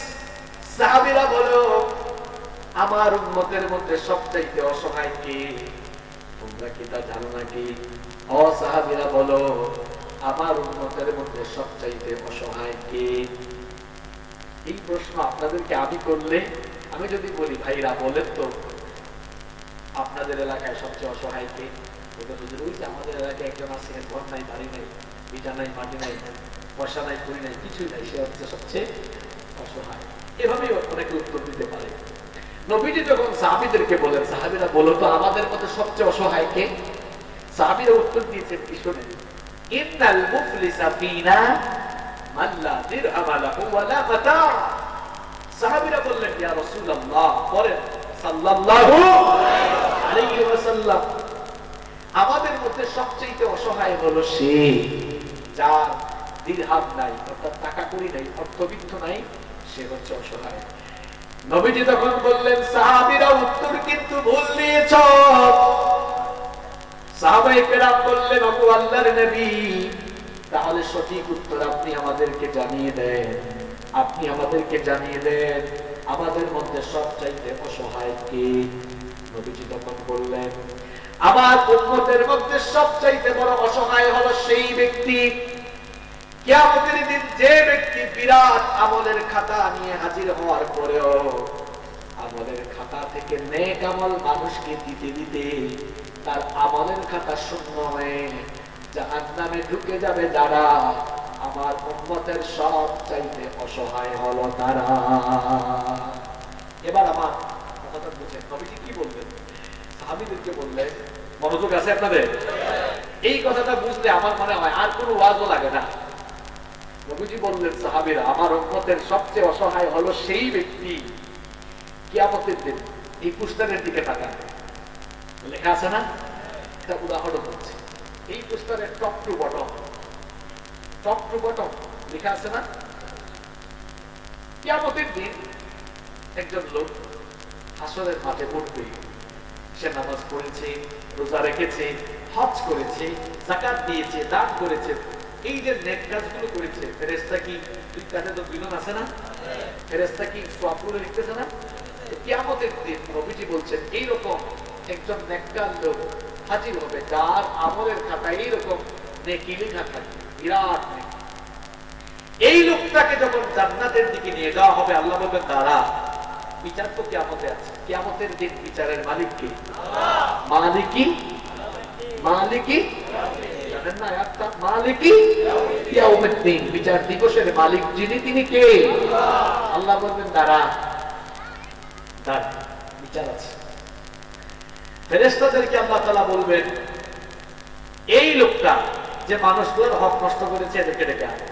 সাহাবীরা বলো আমার উম্মতের মধ্যে সবচাইতে অসহায় কে? তোমরা কি তা জানো নাকি? ও সাহাবীরা বলো আমার উম্মতের মধ্যে সবচাইতে অসহায় কে? এই প্রশ্ন আপনাদেরকে আমি করলে, আমি যদি বলি ভাইরা বলেন তো আপনাদের এলাকায় সবচেয়ে অসহায় কে? ওই যে আমাদের এলাকায় একজন আছে, ঘর নাই বাড়ি নাই, ইটা নাই মাটি নাই, পয়সা নাই করি নাই, কিছুই নাই, সে হচ্ছে সবচেয়ে অসহায়। এভাবেই অনেকে উত্তর দিতে পারে। নবীজি যখন সাহাবীদেরকে বলেন সাহাবীরা বলো তো আমাদের মধ্যে সবচেয়ে অসহায় কে? সাহাবীরা উত্তর দিয়েছেন কি শুনেন, ইন্নাল মুফলিসা ফিনা মান লা দিরহাম লাহু ওয়া লা মাতা। সাহাবীরা বললেন ইয়া রাসূলুল্লাহ, পড়েন সাল্লাল্লাহু আলাইহি ওয়াসাল্লাম, আমাদের মধ্যে সবচেয়ে অসহায় হলো সে যার দিরহাম নাই, অর্থাৎ টাকা কড়ি নাই, অর্থবিত্ত নাই, সে হচ্ছে অসহায়। নবীজি তখন বললেন সাহাবীরা উত্তর কিন্তু ভুল দিয়েছ। সাহাবায়ে কেরাম বললেন ওগো আল্লাহর নবী, তাহলে সঠিক উত্তর আপনি আমাদেরকে জানিয়ে দেন, আপনি আমাদেরকে জানিয়ে দেন আমাদের মধ্যে সবচাইতে অসহায় কে? নবীজি তখন বললেন আমার উম্মতের মধ্যে সবচাইতে বড় অসহায় হলো সেই ব্যক্তি কিয়ামতের দিন যে ব্যক্তি বিরাট আমলের খাতা নিয়ে হাজির হওয়ার পরেও আমলের খাতা থেকে নেক আমল মানুষকে দিতে দিতে তার আমলের খাতা শূন্য হয়ে জাহান্নামে ঢুকে যাবে যারা, আমার উম্মতের সবচাইতে অসহায় হলো তারা। এবার আমার কথাটা বুঝেন, নবীজি কি বলবেন? সাহাবীদেরকে বললেন, মনোযোগ আছে আপনাদের? এই কথাটা বুঝলে আমার মনে হয় আর কোনো ওয়াজও লাগে না। নবীজি বললেন সাহাবীরা আমার উম্মতের সবচেয়ে অসহায় হলো সেই ব্যক্তি কিয়ামতের দিন। এই পুস্তকের দিকে তাকান, লেখা আছে না? একটা উদাহরণ হচ্ছে এই পুস্তকের top to bottom, top to bottom লেখা আছে না? কিয়ামতের দিন একজন লোক হাসরের মাঠে উঠবে, সে নামাজ পড়েছে, রোজা রেখেছে, হজ করেছে, যাকাত দিয়েছে, দান করেছে, এই যে নেক কাজগুলো করেছে, ফেরেশতা কি দুই কাজে তো বিলন আছে না? ফেরেশতা কি সওয়াবগুলো লিখতেছে না? কিয়ামতের দিন নবীজি বলছেন এইরকম একজন নেককার লোক হাজির হবে যার আমলের খাতায় এইরকম নেকি লেখা থাকবে, বিরাট নেকি। এই লোকটাকে যখন জান্নাতের দিকে নিয়ে যাওয়া হবে আল্লাহ বলবেন দাঁড়া, বিচার তো কিয়ামতে আছে। কিয়ামতের দিন বিচারের মালিক কে? মালিকি মালিকি জানেন না? একটা মালিকি ইয়াউমিদ্দিন, বিচার দিবসের মালিক যিনি তিনি কে? আল্লাহ বলবেন দাঁড়া, দাঁড়া, বিচার আছে। ফেরেশতাদেরকে আল্লাহ তাআলা বলবেন এই লোকটা যে মানুষগুলোর হক নষ্ট করেছে এদেরকে ডেকে আনো।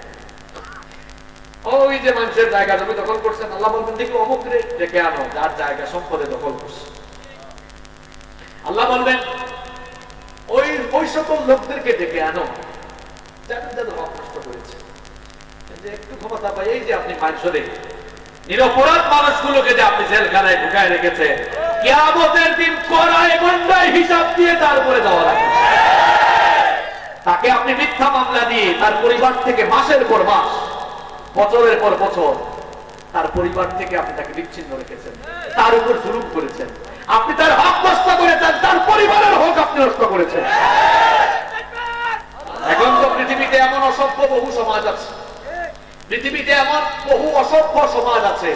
ওই যে মানুষের জায়গা জমি দখল করছেন, আল্লাহ বলবেন দেখি অমুক রে ডেকে আনো, যার জায়গা সম্পদে দখল করছে। আল্লাহ বলবেন ওই ওই সকল লোকদেরকে ডেকে আনো যাদের যাদের হক নষ্ট করেছে। যে একটু ক্ষমতা পাই, এই যে আপনি মানসরে নিরপরাধ মানুষগুলোকে যে আপনি জেলখানায় ঢুকায় রেখেছেন, কিয়ামতের দিন কড়ায় গন্ডায় হিসাব দিয়ে তারপরে দেওয়া লাগবে। তাকে আপনি মিথ্যা মামলা দিয়ে তার পরিবার থেকে মাসের পর মাস, বছরের পর বছর তার পরিবার থেকে আপনি তাকে বিচ্ছিন্ন রেখেছেন, তার উপর জুলুম করেছেন, আপনি তার হক নষ্ট করেছেন, তার পরিবারের হক আপনি নষ্ট করেছেন। এখন তো পৃথিবীতে এমন অসভ্য বহু সমাজ আছে, পৃথিবীতে এমন বহু অসভ্য সমাজ আছে,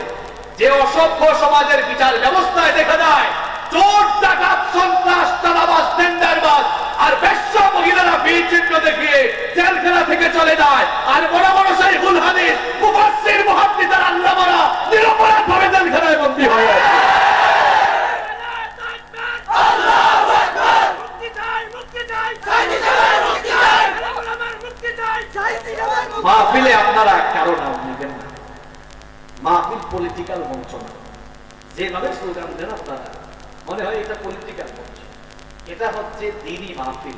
যে অসভ্য সমাজের বিচার ব্যবস্থায় দেখা যায় চোর, ডাকাত, সন্ত্রাস, চাঁদাবাজ, টেন্ডারবাজ আর বেশ্যা মহিলারা বীর চিহ্ন দেখিয়ে জেলখানা থেকে চলে যায়, আর বড় বড় শাইখুল হাদিস, মুফাসসির, মুহাদ্দিস আর আল্লামারা নিরপরাধ ভাবে জেলখানায় বন্দী হয়ে আছে। আল্লাহু আকবার। মুক্তি চাই, মুক্তি চাই, মুক্তি চাই, মুক্তি চাই, আমার মুক্তি চাই, মাহফিলে আপনারা কারো নাম নেবেন না। মাহফিল পলিটিক্যাল মঞ্চ না। যেভাবে স্লোগান দেন আপনারা মনে হয় এটা পলিটিক্যাল মঞ্চ, এটা হচ্ছে দ্বীনি মাহফিল,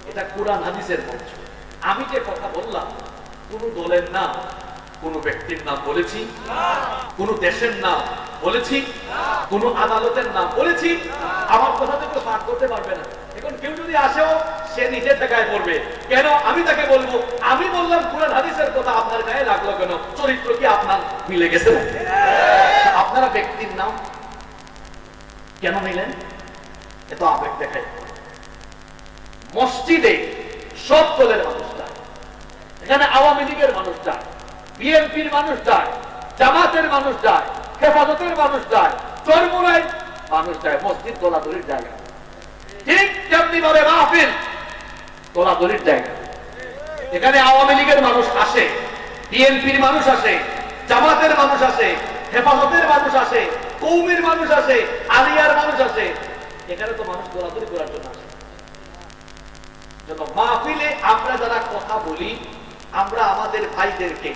এটা কুরআন হাদিসের মঞ্চ। আমি যে কথা বললাম কোন দলের নাম, কোন ব্যক্তির নাম বলেছি, কোন দেশের নাম বলেছি, কোন আদালতের নাম বলেছি? আমার কথা তো কেউ পাঠ করতে পারবে না। এখন কেউ যদি আসেও সে নিজের টাকায় পড়বে কেন? আমি তাকে বলবো, আমি বললাম কুরআন হাদিসের কথা, আপনার গায়ে লাগলো কেন? চরিত্র কি আপনার মিলে গেছে না? আপনারা ব্যক্তির নাম কেন নিলেন? এত আবেগ দেখায়। মসজিদে সব দলের মানুষ যায়, এখানে আওয়ামী লীগের মানুষ যায়, বিএনপির মানুষ যায়, জামাতের মানুষ যায়, হেফাজতের মানুষ যায়, চরমুনায় মানুষ যায়। মসজিদ দোলাদলির জায়গা, ঠিক তেমনি ভাবে মাহফিল দোলাদলির জায়গা। এখানে আওয়ামী লীগের মানুষ আসে, বিএনপির মানুষ আসে, জামাতের মানুষ আসে, হেফাজতের মানুষ আসে, কৌমির মানুষ আসে, আলিয়ার মানুষ আসে। এখানে তো মানুষ দোলাদলি করার জন্য আসে। মাহফিলে আমরা যারা কথা বলি, আমরা আমাদের ভাইদেরকে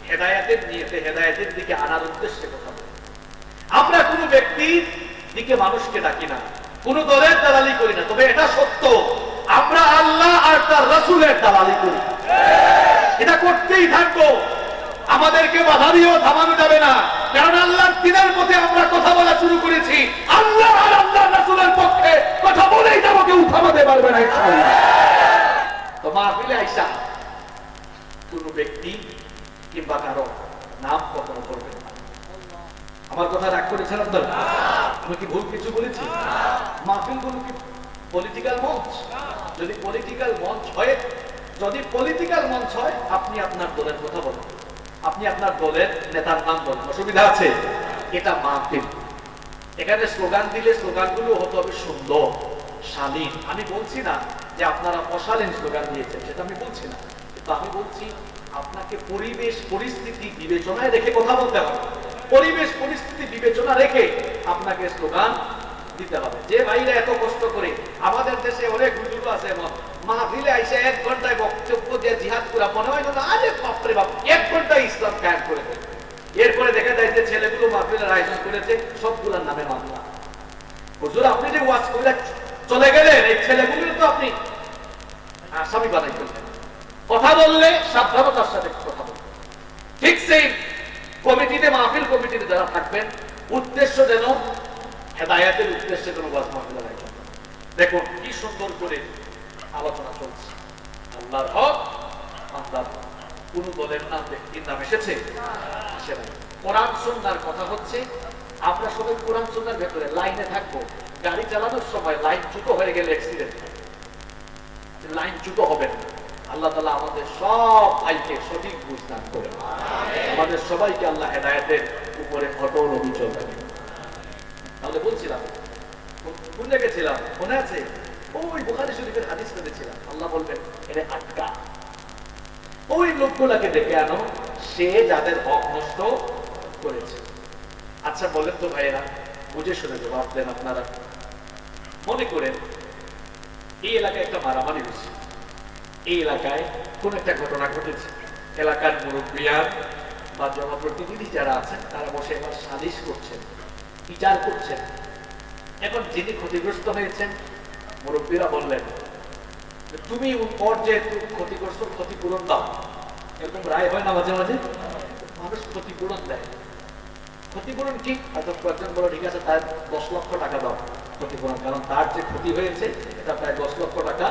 হেদায়েতের নিয়তে হেদায়েতের দিকে আনার উদ্দেশ্যে কথা বলি। আমরা কোনো ব্যক্তির দিকে মানুষকে ডাকি না, কোন দলের দালালি করি না। তবে এটা সত্য, আমরা আল্লাহ আর তার রাসূলের দালালি করি। এটা করতেই থাকবো, আমাদেরকে বাধা দিয়েও থামানো যাবে না। কারণ আল্লাহর দ্বীনের পথে আমরা কথা বলা শুরু করেছি, আল্লাহ আর আল্লাহর রাসূলের পক্ষে কথা বলেই যাবো, কেউ থামাতে পারবে না ইনশাআল্লাহ। তো মাহফিলে আইসা কোন ব্যক্তি কিংবা কারো নাম কখনো করবেন না। আমার কথা রাগ করেছেন আপনারা? আমি কি ভুল কিছু বলেছি? মাহফিল গুলো কি পলিটিক্যাল মঞ্চ? যদি পলিটিক্যাল মঞ্চ হয়, যদি পলিটিক্যাল মঞ্চ হয়, আপনি আপনার দলের কথা বলেন, আপনি আপনার দলের নেতার নাম বলেন, অসুবিধা আছে? এটা মাহফিল। এখানে স্লোগান দিলে স্লোগানগুলো হতে হবে সুন্দর, শালীন। আমি বলছি না যে আপনারা অশালীন স্লোগান দিয়েছেন, সেটা আমি বলছি না, কিন্তু আমি বলছি আপনাকে পরিবেশ পরিস্থিতি বিবেচনায় রেখে কথা বলতে হবে। পরিবেশ পরিস্থিতি বিবেচনা রেখে আপনাকে স্লোগান দিতে হবে। যে ভাইরা এত কষ্ট করে, আমাদের দেশে অনেক হুজুর আছে এমন মাহফিলে আইসে 1 ঘন্টায় বক্তব্য দিয়ে জিহাদ করা মনে হয় না, আরে বাপরে বাপ, 1 ঘন্টায় ইসলাম কায়েম করে দেবে। এরপরে দেখা যায় যে ছেলেগুলো মাহফিলের আয়োজন করেছে, সবগুলোর নামে মামলা। হুজুর আপনি যে ওয়াজ করে চলে গেলেন, এই ছেলেগুলো তো আপনি আসামি বানাই ফেললেন। কথা বললে সাবধানতার সাথে কথা বলবেন। ঠিক সেই কমিটিতে, মাহফিল কমিটিতে যারা থাকবেন, উদ্দেশ্য যেন হেদায়েতের উদ্দেশ্যে কোনো ওয়াজ মাহফিলের আয়োজন। দেখুন কি সুন্দর করে আলোচনা চলছে। আল্লাহর হক, আল্লাহর হক। কোন দলের নাম, ব্যক্তির নাম এসেছে? কোরআন সুন্নাহর কথা হচ্ছে, আমরা সবাই কোরআন সুন্নাহর ভেতরে লাইনে থাকবো। গাড়ি চালানোর সময় লাইন চ্যুত হয়ে গেলে অ্যাক্সিডেন্ট, লাইন চ্যুত হবে না। আল্লাহ তাআলা আমাদের সব ভাইকে সঠিক বুঝ দান করেন, আমাদের সবাইকে আল্লাহ হেদায়েতের উপরে অটল অবিচল রাখেন। তাহলে বলছিলাম, ভুলে গেছিলাম, মনে আছে? ওই বুখারী শরীফের হাদিস পড়েছিলাম, আল্লাহ বলবেন এটা আটকা, ওই লোকগুলাকে ডেকে আনো, সে যাদের হক নষ্ট করেছে। আচ্ছা বলেন তো ভাইয়েরা, বুঝে শুনে জবাব দেন আপনারা। মনে করেন এই এলাকায় একটা মারামারি হয়েছে, এই এলাকায় কোন একটা ঘটনা ঘটেছে, এলাকার মুরব্বিয়ান বা জনপ্রতিনিধি যারা আছেন তারা বসে এবার সালিশ করছেন, বিচার করছেন। এখন যিনি ক্ষতিগ্রস্ত হয়েছেন মুরব্বীরা বললেন যে তুমি ওর যে ক্ষতিগ্রস্ত ক্ষতিপূরণ দাও। এরকম রায় হয় না মাঝে মাঝে, মানুষ ক্ষতিপূরণ দেয়। ক্ষতিপূরণ ঠিক হয়তো কয়েকজন বলো ঠিক আছে তার 10 লক্ষ টাকা দাও ক্ষতিপূরণ, কারণ তার যে ক্ষতি হয়েছে এটা প্রায় 10 লক্ষ টাকা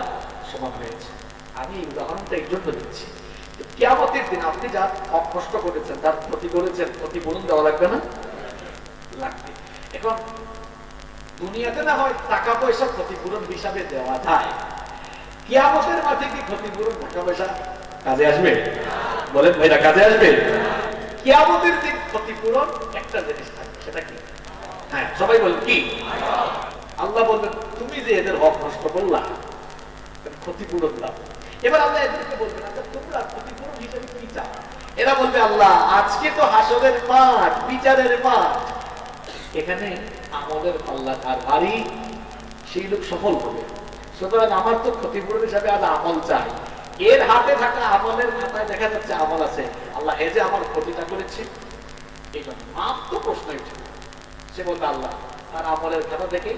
সমান হয়েছে। আমি এই উদাহরণটা এই জন্য দিচ্ছি, কিয়ামতের দিন আপনি যার হক নষ্ট করেছেন, যার ক্ষতি করেছেন, ক্ষতিপূরণ দেওয়া লাগবে না? লাগবে। এখন দুনিয়াতে না হয় টাকা পয়সা ক্ষতিপূরণ হিসাবে দেওয়া যায়, কিয়ামতের মাঠে কি ক্ষতিপূরণ টাকা পয়সা কাজে আসবে? বলেন ভাইরা, কাজে আসবে? কিয়ামতের দিন ক্ষতিপূরণ একটা জিনিস থাকবে, সেটা কি? হ্যাঁ, সবাই বলেন কি? আল্লাহ বলবেন তুমি যে এদের হক নষ্ট করলা, ক্ষতিপূরণ দাও। এবার আল্লাহ এদেরকে বলবেন আচ্ছা তোমরা ক্ষতিপূরণ হিসেবে কি চাও? এরা বলবে আল্লাহ আজকে তো হাসরের মাঠ, বিচারের মাঠ, এখানে আমলের পাল্লা কার ভারী সেই লোক সফল হবে। সুতরাং আমার তো ক্ষতিপূরণ হিসাবে আজ আমল চাই। এর হাতে থাকা আমলের খাতায় দেখা যাচ্ছে আমল আছে, আল্লাহ এ যে আমার ক্ষতিটা করেছে এই জন্য মাপ তো প্রশ্নই উঠে। সে বলবে আল্লাহ তার আমলের খাতা দেখে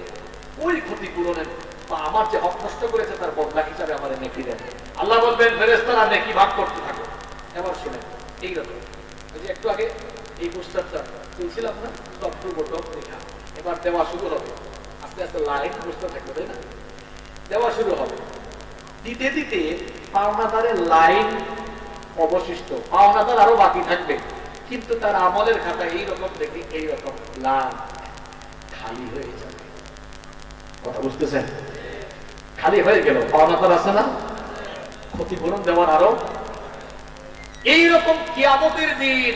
ওই ক্ষতিপূরণের বা আমার যে হক নষ্ট করেছে তার বদলা হিসাবে আমার নেকি দেন। আল্লাহ বলবেন ফেরেশতারা নেকি ভাগ করতে থাকো। এবার শুনেন এইরকম ওই যে একটু আগে এই পোস্টারটা তুলছিলাম না, টপ টু বটম লেখা, এবার দেওয়া শুরু হবে। আস্তে আস্তে লাইন পোস্টার থাকবে, তাই না? দেওয়া শুরু হবে, দিতে দিতে পাওনাদারের লাইন অবশিষ্ট, পাওনাদার আরো বাকি থাকবে, কিন্তু তার আমলের খাতা এইরকম দেখে এইরকম লাইন খালি হয়ে যাবে। কথা বুঝতেছেন? খালি হয়ে গেল, পাওনাদার আছে না, ক্ষতিপূরণ দেওয়ার আরো। এইরকম কিয়ামতের দিন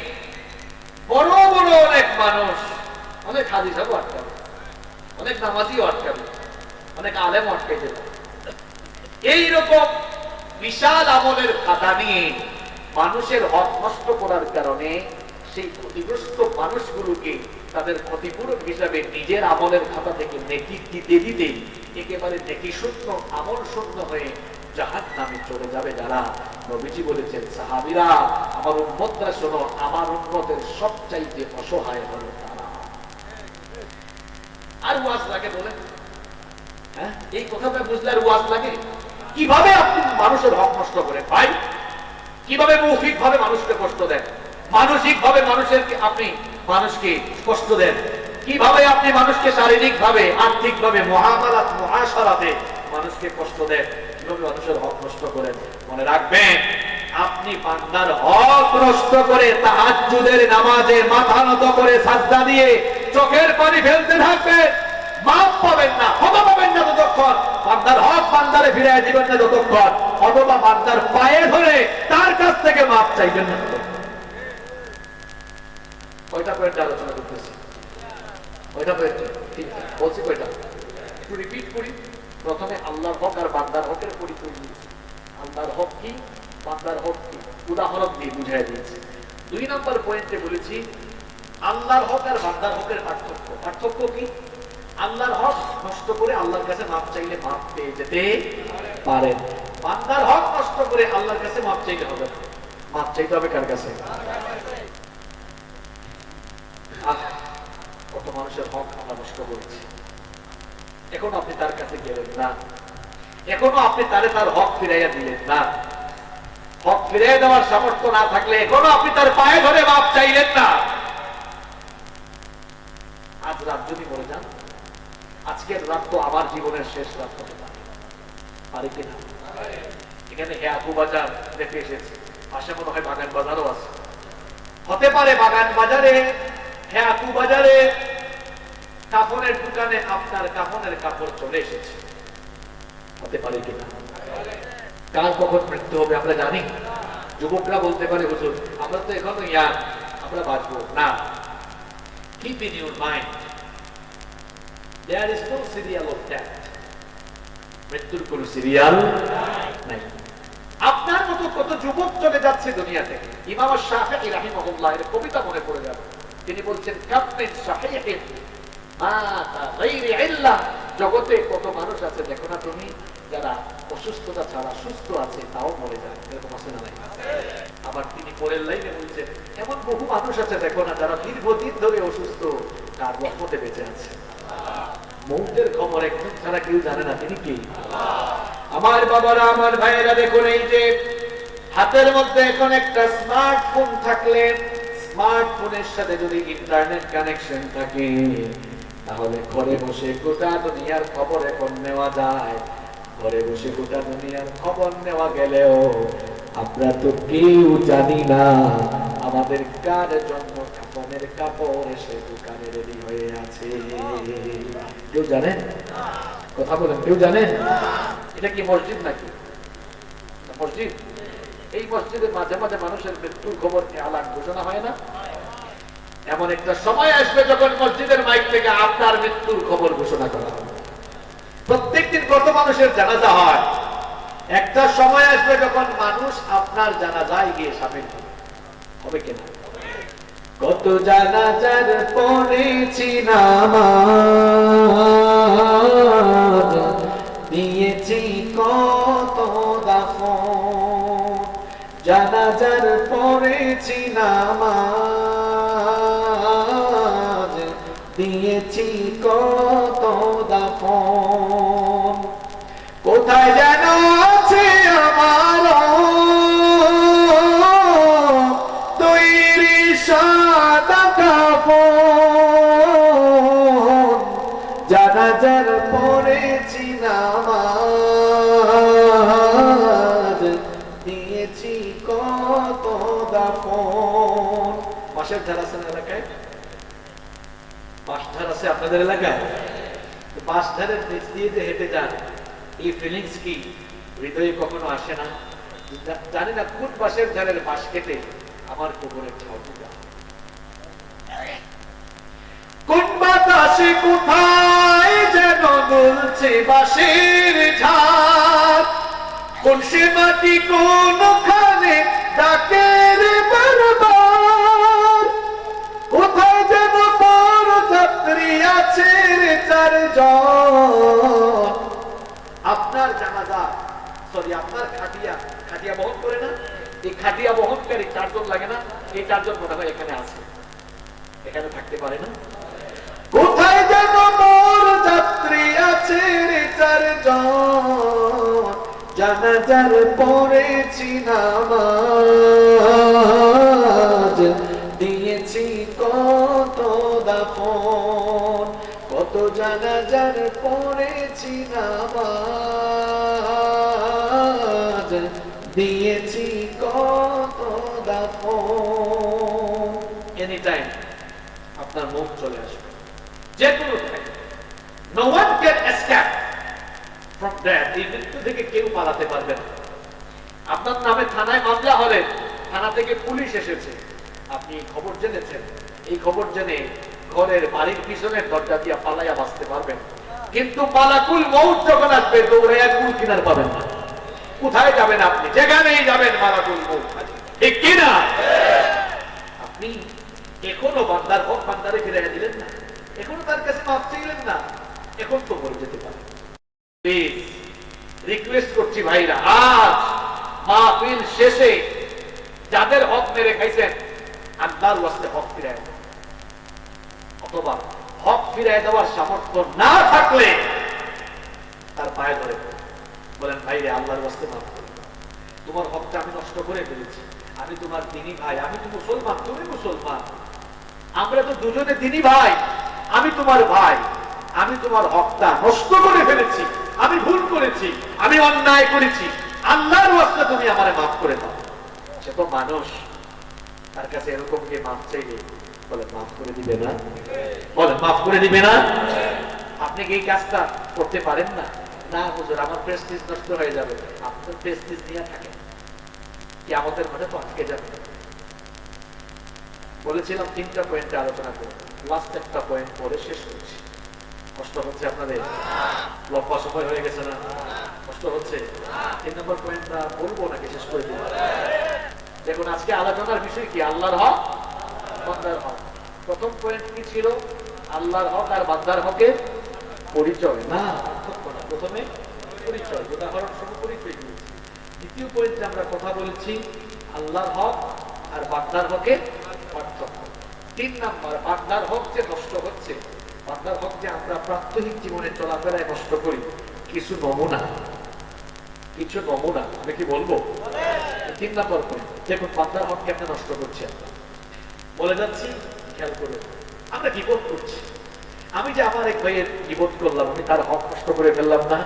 বড় বড় অনেক মানুষ, অনেক হাজি সাহেব আটকাবে, অনেক নামাজিও আটকাবে, অনেক আলেম আটকে যাবে। এইরকম বিশাল আমলের খাতা নিয়ে মানুষের হক নষ্ট করার কারণে সেই ক্ষতিগ্রস্ত মানুষগুলোকে তাদের ক্ষতিপূরণ হিসাবে নিজের আমলের খাতা থেকে নেকি দিতে দিতে একেবারে নেকি শূন্য, আমল শূন্য হয়ে জাহান্নামে চলে যাবে যারা। নবীজি বলেছেন সাহাবীরা আমার উম্মতরা শোনো, আমার উম্মতের সবচাইতে অসহায় হলো তারা। আর ওয়াজ লাগে বলেন? হ্যাঁ, এই কথাটা বুঝলে আর ওয়াজ লাগে? কিভাবে আপনি মানুষের হক নষ্ট করেন ভাই? কিভাবে মৌখিক ভাবে মানুষকে কষ্ট দেন, মানসিক ভাবে মানুষের আপনি মানুষকে কষ্ট দেন, কিভাবে আপনি মানুষকে শারীরিক ভাবে, আর্থিক ভাবে, মুআমালাত মুআশারাতে মানুষকে কষ্ট দেন, কিভাবে মানুষের হক নষ্ট করেন? মনে রাখবেন আপনি বান্দার হক নষ্ট করে তাহাজ্জুদের নামাজে মাথা নত করে সাজদা দিয়ে চোখের পানি ফেলতে থাকবেন, মাপ পাবেন না, ক্ষমা পাবেন না যতক্ষণ বান্দার হক বান্দারে ফিরিয়ে দিবেন না যতক্ষণ, অথবা বান্দার পায়ে ধরে তার কাছ থেকে মাপ চাইবেন না ততক্ষণ। কয়টা পয়েন্ট আলোচনা করতেছি? কয়টা পয়েন্ট বলছি? কয়টা একটু রিপিট করি। প্রথমে আল্লাহর হক আর বান্দার হকের পরিচয় দিয়েছি, আল্লাহর হক কি, বান্দার হক কি, উদাহরণ দিয়ে বুঝাই দিয়েছি। 2 নম্বর পয়েন্টে বলেছি আল্লাহর হক আর বান্দার হকের পার্থক্য। পার্থক্য কি? আল্লাহর হক নষ্ট করে আল্লাহর কাছে মাপ চাইলে মাপ পেয়ে যেতে পারেন, বান্দার হক নষ্ট করে আল্লাহর কাছে মাপ চাইতে হবে না। মাপ চাইতে হবে কার কাছে? কত মানুষের হক আমরা নষ্ট করেছি, এখনো আপনি তার কাছে গেলেন না, এখনো আপনি তারে তার হক ফিরাইয়া দিলেন না। হক ফিরাইয়া দেওয়ার সামর্থ্য না থাকলে এখনো আপনি তার পায়ে ধরে মাপ চাইলেন না। আজ রাত যদি বলে যান, আজকের রাত তো আমার জীবনের শেষ রাত হতে পারে, পারে কিনা? এখানে হেয়াকু বাজার দেখে এসেছে, পাশে মনে হয় বাগান বাজারও আছে, হতে পারে বাগান বাজারে, হেয়াকু বাজারে কাপড়ের দোকানে আপনার কাপড়ের কাপড় চলে এসেছে, হতে পারে কিনা? কার কখন মৃত্যু হবে আমরা জানি? যুবকরা বলতে পারে হুজুর আমরা তো এখনো ইয়াং, আমরা বাঁচবো না। Keep in your mind there is no serial of death, মৃত্যুর কোন সিরিয়াল নাই। আপনার মতো কত যুবক চলে যাচ্ছে দুনিয়া থেকে। ইমাম শাফিঈ রাহিমাহুল্লাহ এর কবিতা মনে পড়ে যাবে, তিনি বলছেন কামিন সাহিহিন মাতা গায়রি ইল্লাহ, জগতে কত মানুষ আছে দেখো না তুমি, যারা অসুস্থতা ছাড়া সুস্থ আছে তাও মরে যায়, এরকম আছে না নাই? আবার তিনি পরের লাইনে বলছেন এমন বহু মানুষ আছে দেখো না যারা দীর্ঘদিন ধরে অসুস্থ, তার রহমতে বেঁচে আছে। মৌতের খবর একজন ছাড়া কেউ জানে না, তিনি কি? আমার বাবারা, আমার ভাইয়েরা, দেখুন এই যে হাতের মধ্যে এখন একটা স্মার্টফোন থাকলে, স্মার্টফোনের সাথে যদি ইন্টারনেট কানেকশন থাকে, তাহলে ঘরে বসে গোটা দুনিয়ার খবর এখন নেওয়া যায়। ঘরে বসে গোটা দুনিয়ার খবর নেওয়া গেলেও আমরা তো কেউ জানি না আমাদের কার জন্য কাপড়ের কাপড় এসে দোকানে রেডি হয়ে আছে। কেউ জানেন? কথা বলেন, কেউ জানেন? এটা কি মসজিদ নাকি? মসজিদ? এই মসজিদে মাঝে মাঝে মানুষের মৃত্যুর খবর আলান ঘোষণা হয় না? এমন একটা সময় আসবে যখন মসজিদের মাইক থেকে আপনার মৃত্যুর খবর ঘোষণা করা হবে। প্রত্যেকদিন কত মানুষের জানাজা হয়, একটা সময় আসবে যখন মানুষ আপনার জানাজায় গিয়ে শামিল হবে কিনা? কত জানাজার পড়েছি নামাজ, দিয়েছি কত দাফন। জানাজার পড়েছি নামাজ, দিয়েছি কত দাফন। কোথায় যেন আছে আমার তৈরি সাদা কাফন। জানাজার পড়েছি নামাজ, দিয়েছি কত দাফন। বাঁশের ধার আছে না এলাকায়? বাঁশ ধার আছে আপনাদের এলাকায়? বাঁশ ধারের নিচ দিয়ে যে হেঁটে যান, এই ফিলিংস কি হৃদয়ে কখনো আসে না? জানি না কোন বাঁশের ধারের বাঁশ কেটে আমার কবরের ছাউ দিবা। কোন বাতাসে কোথায় যেন দুলছে বাঁশের ঝাড়, কোন সে মাটি কোনখানে ডাকে রে বারবার। কোথায় যেন বড় যাত্রী আছে রে চারজন। আপনার জানাজা, সরি আপনার খাটিয়া, খাটিয়া বহন করে না? এই খাটিয়া বহনকারী চারজন লাগে না? এই চারজন মনে হয় এখানে আছে, এখানে থাকতে পারে না? কোথায় যেন বড় যাত্রী আছে রে চারজন। জানাজার পড়েছি নামাজ, দিয়েছি কত দাফন। কত জানাজার পড়েছি নামাজ, দিয়েছি কত দাফন। এনি টাইম আপনার মুখ চলে আসবে, যে কোনো time. No one can escape from that. এই মৃত্যু থেকে কেউ পালাতে পারবে না। আপনার নামে থানায় মামলা হলে থানা থেকে পুলিশ এসেছে, আপনি এই খবর জেনেছেন, এই খবর জেনে ঘরের বাড়ির পিছনের দরজা দিয়ে পালাইয়া বাঁচতে পারবেন। কিন্তু মালাকুল মউত যখন আসবে, দৌড়াইয়া কুল কিনার পাবেন না। কোথায় যাবেন আপনি? যেখানেই যাবেন মালাকুল মউত, ঠিক কিনা? আপনি এখনো বান্দার হক বান্দারে ফিরাইয়া দিলেন না, এখনো তার কাছে মাফ চাইলেন না, এখন তো বলে যেতে পারে। প্লিজ রিকোয়েস্ট করছি ভাইরা, আজ মাহফিল শেষে যাদের হক মেরে খাইছেন, আল্লাহর ওয়াস্তে হক ফিরায় দেন। অথবা হক ফিরায় দেওয়ার সামর্থ্য না থাকলে তার পায়ে ধরে বলেন, ভাই রে আল্লাহর ওয়াস্তে মাফ করে দাও, তোমার হকটা আমি নষ্ট করে ফেলেছি, আমি তোমার দিনী ভাই, আমি তো মুসলমান, তুমি মুসলমান, আমরা তো দুজনে দিনী ভাই, আমি তোমার ভাই, আমি তোমার হকটা নষ্ট করে ফেলেছি, আমি ভুল করেছি, আমি অন্যায় করেছি, আল্লাহর ওয়াস্তে তুমি আমারে মাফ করে দাও। সে তো মানুষ, তার কাছে এরকম কে মাফ চাইলে বলে মাফ করে দিবে না? বলে মাফ করে দিবে না? আপনি কি এই কাজটা করতে পারেন না? না হুজুর, আমার প্রেস্টিজ নষ্ট হয়ে যাবে। আপনার প্রেস্টিজ নিয়ে থাকে কি আমাদের মনে তো আটকে যাবে। বলেছিলাম 3টা পয়েন্টে আলোচনা করব, লাস্ট একটা পয়েন্ট পরে শেষ করছি। কষ্ট হচ্ছে আপনাদের? লম্বা সময় হয়ে গেছে না? কষ্ট হচ্ছে? 3 নম্বর পয়েন্টটা বলবো নাকি শেষ করে দিব? দেখুন আজকে আলোচনার বিষয় কি? আল্লাহর হক, বান্দার হক। প্রথম পয়েন্ট কি ছিল? আল্লাহর হক আর বান্দার হকের পরিচয়। না, প্রথমে পরিচয়, উদাহরণ সহ পরিচয় দিয়েছি। দ্বিতীয় পয়েন্টে আমরা কথা বলেছি আল্লাহর হক আর বান্দার হকের পার্থক্য। 3 নাম্বার, বান্দার হক যে নষ্ট হচ্ছে বান্দার হক যে আমরা প্রাত্যহিক জীবনে চলাফেরায় নষ্ট করি, কিছু নমুনা আমি কি বলবো? 3 নম্বর পয়েন্ট, দেখুন বান্দার হককে আপনি নষ্ট করছেন। বলে যাচ্ছি, খেয়াল করুন, আমরা গীবত করছি। আমি যে আমার এক ভাইয়ের গীবত করলাম, আমি তার হক নষ্ট করে ফেললাম না?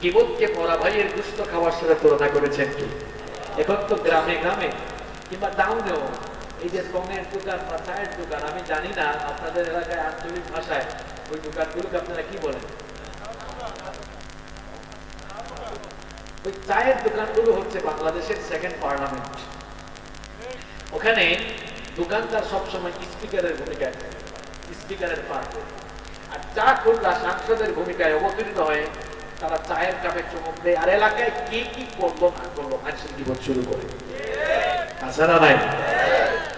গীবতকে মরা ভাইয়ের দুস্থ খাওয়ার সাথে তুলনা করেছেন কি? এখন তো গ্রামে গ্রামে কিংবা টাউনেও এই যে রঙের দোকান বা চায়ের দোকান, আমি জানি না আপনাদের এলাকায় আঞ্চলিক ভাষায় ওই দোকানগুলোকে আপনারা কি বলেন? ওই চায়ের দোকানগুলো হচ্ছে বাংলাদেশের সেকেন্ড পার্লামেন্ট। ওখানে দোকানদার সবসময় স্পিকারের ভূমিকায়, স্পিকারের পার্ট, আর চা খোলা সাংসদের ভূমিকায় অবতীর্ণ হয়ে তারা চায়ের কাপে চুমুক দেয়, আর এলাকায় কে কি করলো না করলো মানুষের জীবন শুরু করে। আছে না নাই?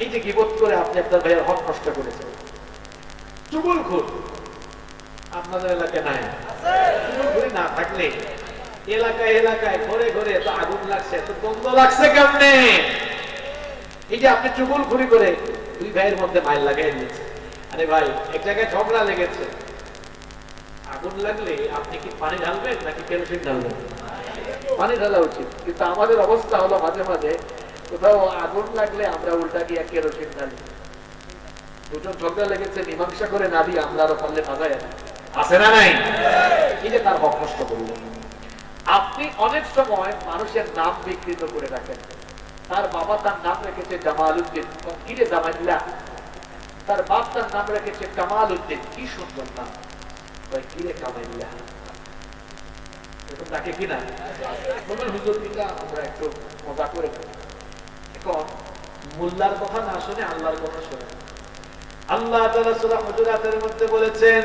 এই যে গীবত করে আপনি আপনার ভাইয়ের হক নষ্ট করেছেন। চুগলখোর আপনাদের এলাকায় নাই? চুগলখোরি না থাকলে এলাকায় এলাকায় ঘরে ঘরে তো আগুন লাগছে, তো দ্বন্দ্ব লাগছে কেমনে? এই যে আপনি চুগলখোরি করে 2 ভাইয়ের মধ্যে মাইল লাগাই দিয়েছে। আরে ভাই, এক জায়গায় ঝগড়া লেগেছে, আগুন লাগলে আপনি কি পানি ঢালবেন নাকি কেরোসিন ঢালবেন? পানি ঢালা উচিত। কিন্তু আমাদের অবস্থা হলো মাঝে মাঝে কোথাও আগুন লাগলে আমরা উল্টা গিয়ে কেরোসিন ঢালি। দুজন ঝগড়া লেগেছে, মীমাংসা করে না দিয়ে আমরা আরো পারলে বাজায় আছে না নাই? এই যে তার হক নষ্ট করলো। আপনি অনেক সময় মানুষের নাম বিকৃত করে রাখেন। তার বাবা তার নাম রেখেছে জামাল উদ্দিন, কিরে জামাইল্লাহ। তার বাপ তার নাম রেখেছে কামাল উদ্দিন, কি সুন্দর নাম, কিরে কামাইল্লাহ। তাকে কিনা হুজুর দিটা আমরা একটু মজা করে। এখন মোল্লার কথা না শুনে আল্লাহর কথা শুনে। আল্লাহ তাআলা সূরা হুজুরাতের মধ্যে বলেছেন,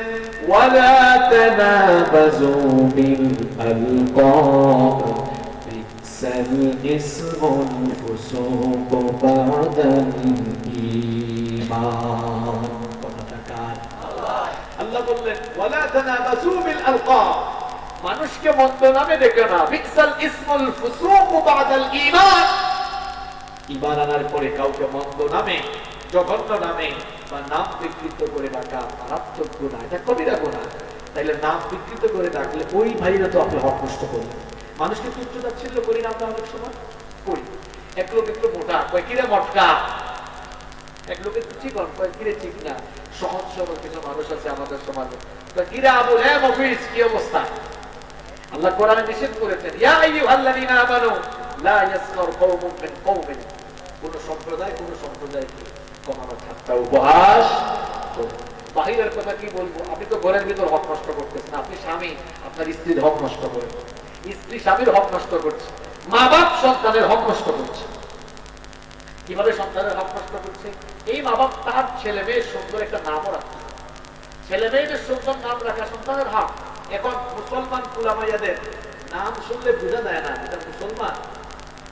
ওয়ালা তানাবাযু বিল আলকাব বিসাল ইসমুল ফুসুক বাদাল ঈমান। কথাটা কার? আল্লাহ বললেন, ওয়ালা তানাবাযু বিল আলকাব, মানুষকে মন্দ নামে ডেকে না। বিসাল ইসমুল ফুসুক বাদাল ঈমান, ঈমান আনার পরে কাউকে মন্দ নামে, জঘন্য নামে বা নাম বিকৃত করে ডাকা মারাত্মক গুনাহ, এটা কবিরা গুনাহ। তাইলে নাম বিকৃত করে ডাকলে ওই ভাইরা তো আপনি হক নষ্ট করলেন। মানুষকে তুচ্ছ তাচ্ছিল্য করি না আমরা অনেক সময় করি। এক লোক একটু মোটা, কয় কিরে মটকা। এক লোক একটু চিকন, কয় কিরে চিকনা। সহজ সরল কিছু মানুষ আছে আমাদের সমাজে, কয় কিরে আবুল, হ্যাঁ মফিজ, কি অবস্থা? আল্লাহ কোরআনে নিষেধ করেছেন, ইয়া আইয়ুহাল্লাযীনা আমানু লা ইয়াসখার কওমুন মিন কওমিন, কোন সম্প্রদায়কে কমানো ঠাট্টা উপহাস। বাহিরের কথা কি বলবো? আপনি তো ঘরের ভিতর হক নষ্ট করতেছেন। আপনি স্বামী আপনার স্ত্রীর হক নষ্ট করেন, স্ত্রী স্বামীর হক নষ্ট করছে, মা বাপ সন্তানের হক নষ্ট করছে। কিভাবে সন্তানের হক নষ্ট করছে? এই মা বাপ তার ছেলে মেয়ের সুন্দর একটা নামও রাখছে, ছেলে মেয়েদের সুন্দর নাম রাখা সন্তানের হক। এখন মুসলমান কুলামাইয়াদের নাম শুনলে বোঝা যায় না এটা মুসলমান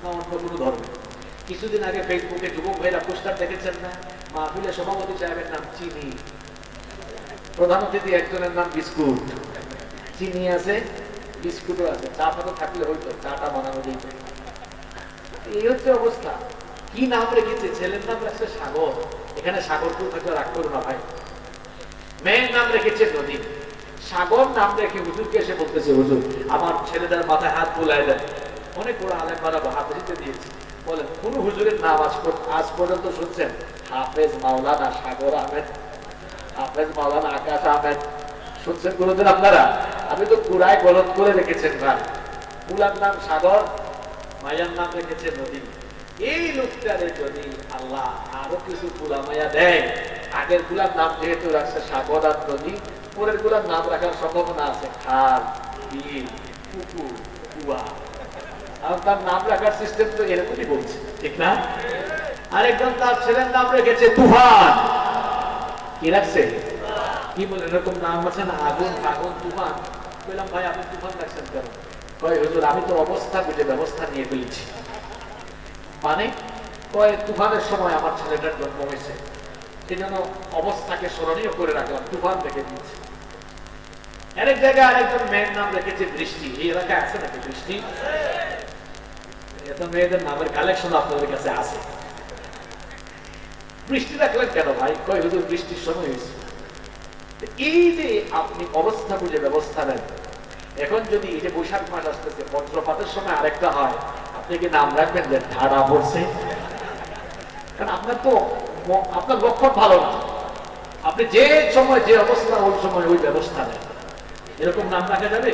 না অন্য কোনো ধর্ম। কিছুদিন আগে ফেসবুকে যুবক ভাইরা পোস্টার দেখেছেন না? মাহফিলে সভাপতি সাহেবের নাম চিনি, প্রধান অতিথি একজনের নাম বিস্কুট। চিনি আছে, বিস্কুটও আছে, চা পাতা থাকলে হইতো, চাটা বানানো যেত। এই হচ্ছে অবস্থা। কি নাম রেখেছে? ছেলের নাম রাখছে সাগর, এখানে সাগর কেউ থাকলে রাগ করো না ভাই। মেয়ের নাম রেখেছে নদী। সাগর নাম রেখে হুজুরকে এসে বলতেছে, হুজুর আমার ছেলেদের মাথায় হাত বুলাই দেন। অনেক বড় আলেম বানাবো, হাত দিতে দিয়েছে। বলেন কোন হুজুরের নাম আজ পর্যন্ত শুনছেন? হাফেজ মাওলানা সাগর আহমেদ, হাফেজ মাওলানা আকাশ আহমেদ শুনছেন কোনদিন আপনারা? আমি তো পুরাই গলত করে রেখেছেন ভাই। পুলার নাম সাগর, মায়ার নাম রেখেছে নদী। এই লোকটারে যদি আল্লাহ আরো কিছু পুলা মায়া দেয়, আগের গুলার নাম যেহেতু রাখছে সাগর আর নদী, পরের গুলার নাম রাখার সম্ভাবনা আছে খাল, বিল, পুকুর, কুয়া। আর তার নাম রাখার সিস্টেম তো এরকমই বলছে, ঠিক না? আরেকজন তার ছেলের নাম রেখেছে তুফান। কি রাখছে? কি বলে এরকম নাম আছে না? আগুন, আগুন, তুফান। বললাম ভাই আপনি তুফান রাখছেন কেন? কয় হুজুর আমি তো অবস্থা বুঝে ব্যবস্থা নিয়ে ফেলেছি। মানে কয় তুফানের সময় আমার ছেলেটার জন্ম হয়েছে, এই জন্য অবস্থাকে স্মরণীয় করে রাখলাম, তুফান রেখে দিয়েছে। আরেক জায়গায় আরেকজন মেয়ের নাম রেখেছে বৃষ্টি। এই এলাকায় আছে নাকি বৃষ্টি? এত মেয়েদের নামের কালেকশন আপনাদের কাছে আছে। বৃষ্টি রাখলেন কেন ভাই? কয় হুজুর বৃষ্টির সময় হয়েছে। এই যে আপনি অবস্থা বুঝে ব্যবস্থা নেন। এখন যদি এই যে বৈশাখ মাস আসতেছে, বজ্রপাতের সময় আরেকটা হয়, আপনি কি নাম রাখবেন যে ঠাড়া পড়ছে? কারণ আপনার তো আপনার লক্ষণ ভালো না। আপনি যে সময় যে অবস্থা ওই সময় ওই ব্যবস্থা নেন, এরকম নাম রাখা যাবে?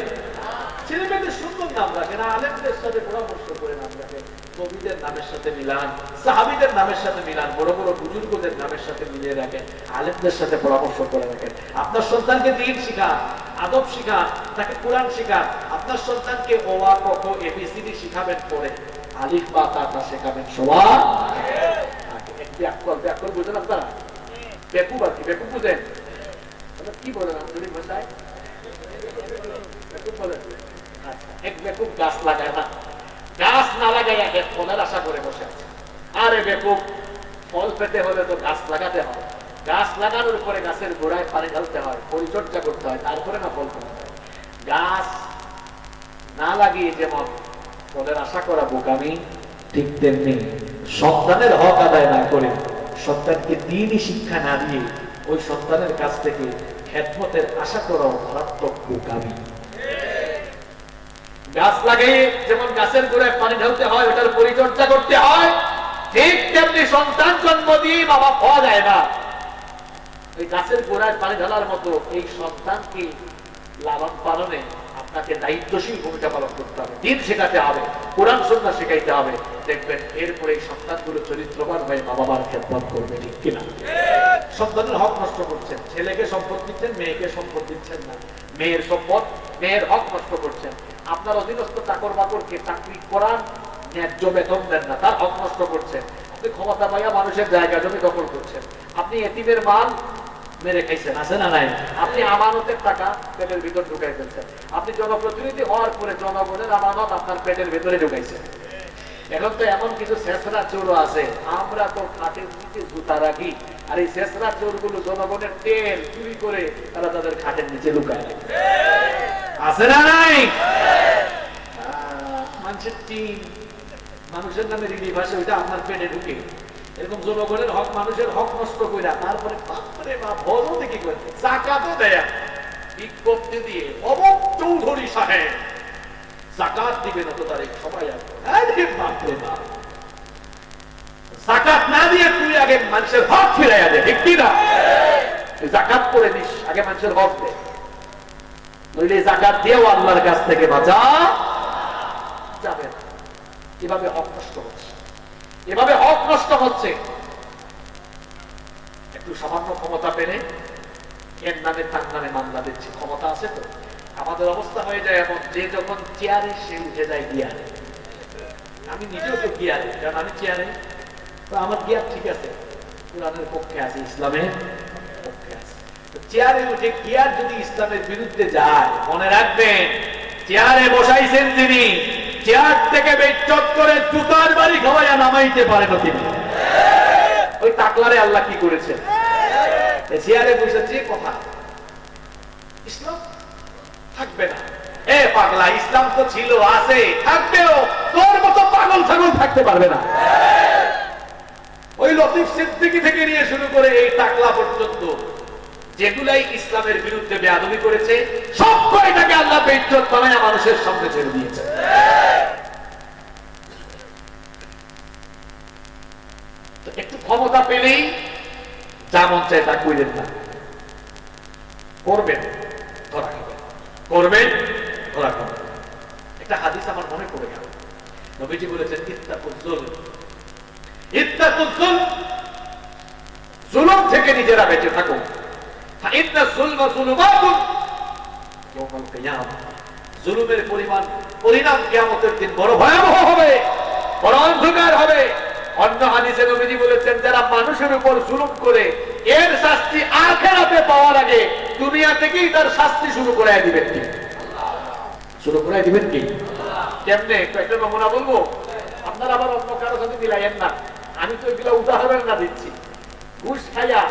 ছেলে মেয়েদের সুন্দর নাম রাখে না, আলেমদের সাথে পরামর্শ করে নাম রাখে, নবীদের নামের সাথে মিলান, সাহাবীদের নামের সাথে মিলান, বড় বড় বুজুর্গদের নামের সাথে মিলিয়ে রাখেন, আলেমদের সাথে পরামর্শ করে রাখেন। আপনার সন্তানকে দ্বীন শিখান, আদব শিখান, তাকে কোরআন শিখান। আপনার সন্তানকে ওয়া ক খ এবিসিডি শিখাবেন, পরে আলিফ বা তা শেখাবেন সবার আগে। ব্যাকরণ বুঝেন আপনারা? বেকুব আর কি, বেকুব বুঝেন? কি বলেন আঞ্চলিক ভাষায়? বেকুব বলেন? এক বেকুব গাছ লাগায় না, গাছ না লাগায় এক ফলের আশা করে বসে আছে। আরে বেকুব, ফল পেতে হলে তো গাছ লাগাতে হয়, গাছ লাগানোর পরে গাছের গোড়ায় পানি ঢালতে হয়, পরিচর্যা করতে হয়, তারপরে না ফল পেতে হয়। গাছ না লাগিয়ে যেমন ফলের আশা করা বোকামি, ঠিক তেমনি সন্তানের হক আদায় না করে, সন্তানকে দ্বীনি শিক্ষা না দিয়ে ওই সন্তানের কাছ থেকে খেদমতের আশা করাও মারাত্মক বোকামি। গাছ লাগিয়ে যেমন গাছের গোড়ায় পানি ঢালতে হয়, ওটার পরিচর্যা করতে হয়, ঠিক তেমনি সন্তান জন্ম দিয়ে বাবা পাওয়া যায় না। ওই গাছের গোড়ায় পানি ঢালার মতো এই সন্তানকে লালন পালনে আপনাকে দায়িত্বশীল ভূমিকা পালন করতে হবে, দ্বীন শেখাতে হবে, কোরআন সুন্নাহ শেখাইতে হবে। দেখবেন এরপরে এই সন্তানগুলো চরিত্রবান হয়ে মা বাবার খেদমত করবে, ঠিক কিনা? সন্তানের হক নষ্ট করছেন, ছেলেকে সম্পদ দিচ্ছেন, মেয়েকে সম্পদ দিচ্ছেন না, মেয়ের সম্পদ, মেয়ের হক নষ্ট করছেন। আপনার অধীনস্থ চাকর বাকরকে চাকরি করান, ন্যায্য বেতন দেন না, তার হক নষ্ট করছেন। আপনি ক্ষমতা পাইয়া মানুষের জায়গা জমি দখল করছেন, আপনি এতিমের মাল মেরে খাইছেন, আছে না নাই? আপনি আমানতের টাকা পেটের ভিতর ঢুকাই ফেলছেন, আপনি জনপ্রতিনিধি হওয়ার পরে জনগণের আমানত আপনার পেটের ভিতরে ঢুকাইছেন। এখন তো এমন কিছু শেষরা চোরও আছে, আমরা তো খাটের নিচে জুতা রাখি, আর এই শেষরা চোর গুলো জনগণের তেল চুরি করে তারা তাদের খাটের নিচে লুকায় রাখে, আছে না নাই? মানুষের টিন, মানুষের নামে রিলিফ আসে, ওইটা আপনার পেটে ঢুকে। এরকম জনগণের হক, মানুষের হক নষ্ট করে তারপরে বাপরে বাপ ভজও দেখি করে জাকাতও দেয়, বিজ্ঞপ্তি দিয়ে অমুক চৌধুরী সাহেব জাকাত দিবে না তো তারিখ সবাই আসবে। বাপরে বাপ, জাকাত না দিয়ে তুই আগে মানুষের হক ফিরাইয়া দে, ঠিক কিনা? জাকাত করে দিস, আগে মানুষের হক দে, নইলে জাকাত দিয়েও আল্লাহর কাছ থেকে বাঁচা যাবে না। এভাবে হক নষ্ট হচ্ছে, এভাবে হক নষ্ট হচ্ছে। একটু সামান্য ক্ষমতা পেলে এর নামে তার নামে মামলা দিচ্ছে, ক্ষমতা আছে তো। আমাদের অবস্থা হয়ে যায় এমন, যে যখন চেয়ারে সে উঠে যায় গিয়ারে। আমি নিজেও তো গিয়ারে, কারণ আমি চেয়ারে, তো আমার গিয়ার ঠিক আছে, কোরআনের পক্ষে আছে, ইসলামের পক্ষে আছে। চেয়ারে উঠে গিয়ার যদি ইসলামের বিরুদ্ধে যায়, মনে রাখবেন চেয়ারে বসাইছেন তিনি, চেয়ার থেকে বেইজ্জত করে জুতার বাড়ি খাওয়াইয়া নামাইতে পারে না তিনি। ওই টাকলারে আল্লাহ কি করেছে? চেয়ারে বসেছে কথা, ইসলাম থাকবে না। এ পাগলা, ইসলাম তো ছিল, আছে, থাকবেও, তোর মতো পাগল ছাগল থাকতে পারবে না। ওই লতিফ সিদ্দিকী থেকে নিয়ে শুরু করে এই টাকলা পর্যন্ত যেগুলাই ইসলামের বিরুদ্ধে বেয়াদবি করেছে, সব কয়টাকে আল্লাহ বেইজ্জত বানায়া মানুষের সামনে ছেড়ে দিয়েছে। একটু ক্ষমতা পেলেই যা মন চায় তা কইলেন না, করবেন ধরা খাবেন, করবেন ধরা খাবেন। একটা হাদিস আমার মনে পড়ে গেল, নবীজি বলেছেন ইত্তাকুজ যুলম, ইত্তাকুজ যুলম, জুলুম থেকে নিজেরা বেঁচে থাকো। ফাইন্না যুলমা যুলুমাতুন ইয়াওমাল কিয়ামাহ, জুলুমের পরিণাম কিয়ামতের দিন বড় ভয়াবহ হবে, বড় অন্ধকার হবে। অন্য হাদিসে নবীজি বলেছেন, যারা মানুষের উপর জুলুম করে এর শাস্তি আখিরাতে পাওয়ার আগে দুনিয়া থেকেই তার শাস্তি শুরু করায় দিবেন কি? শুরু করায় দিবেন কি? কেমনে? একটা নমুনা বলবো, আপনারা আবার অন্য কারো সাথে মিলাইয়েন না, আমি তো এগুলো উদাহরণ না দিচ্ছি। ঘুষ খাইয়া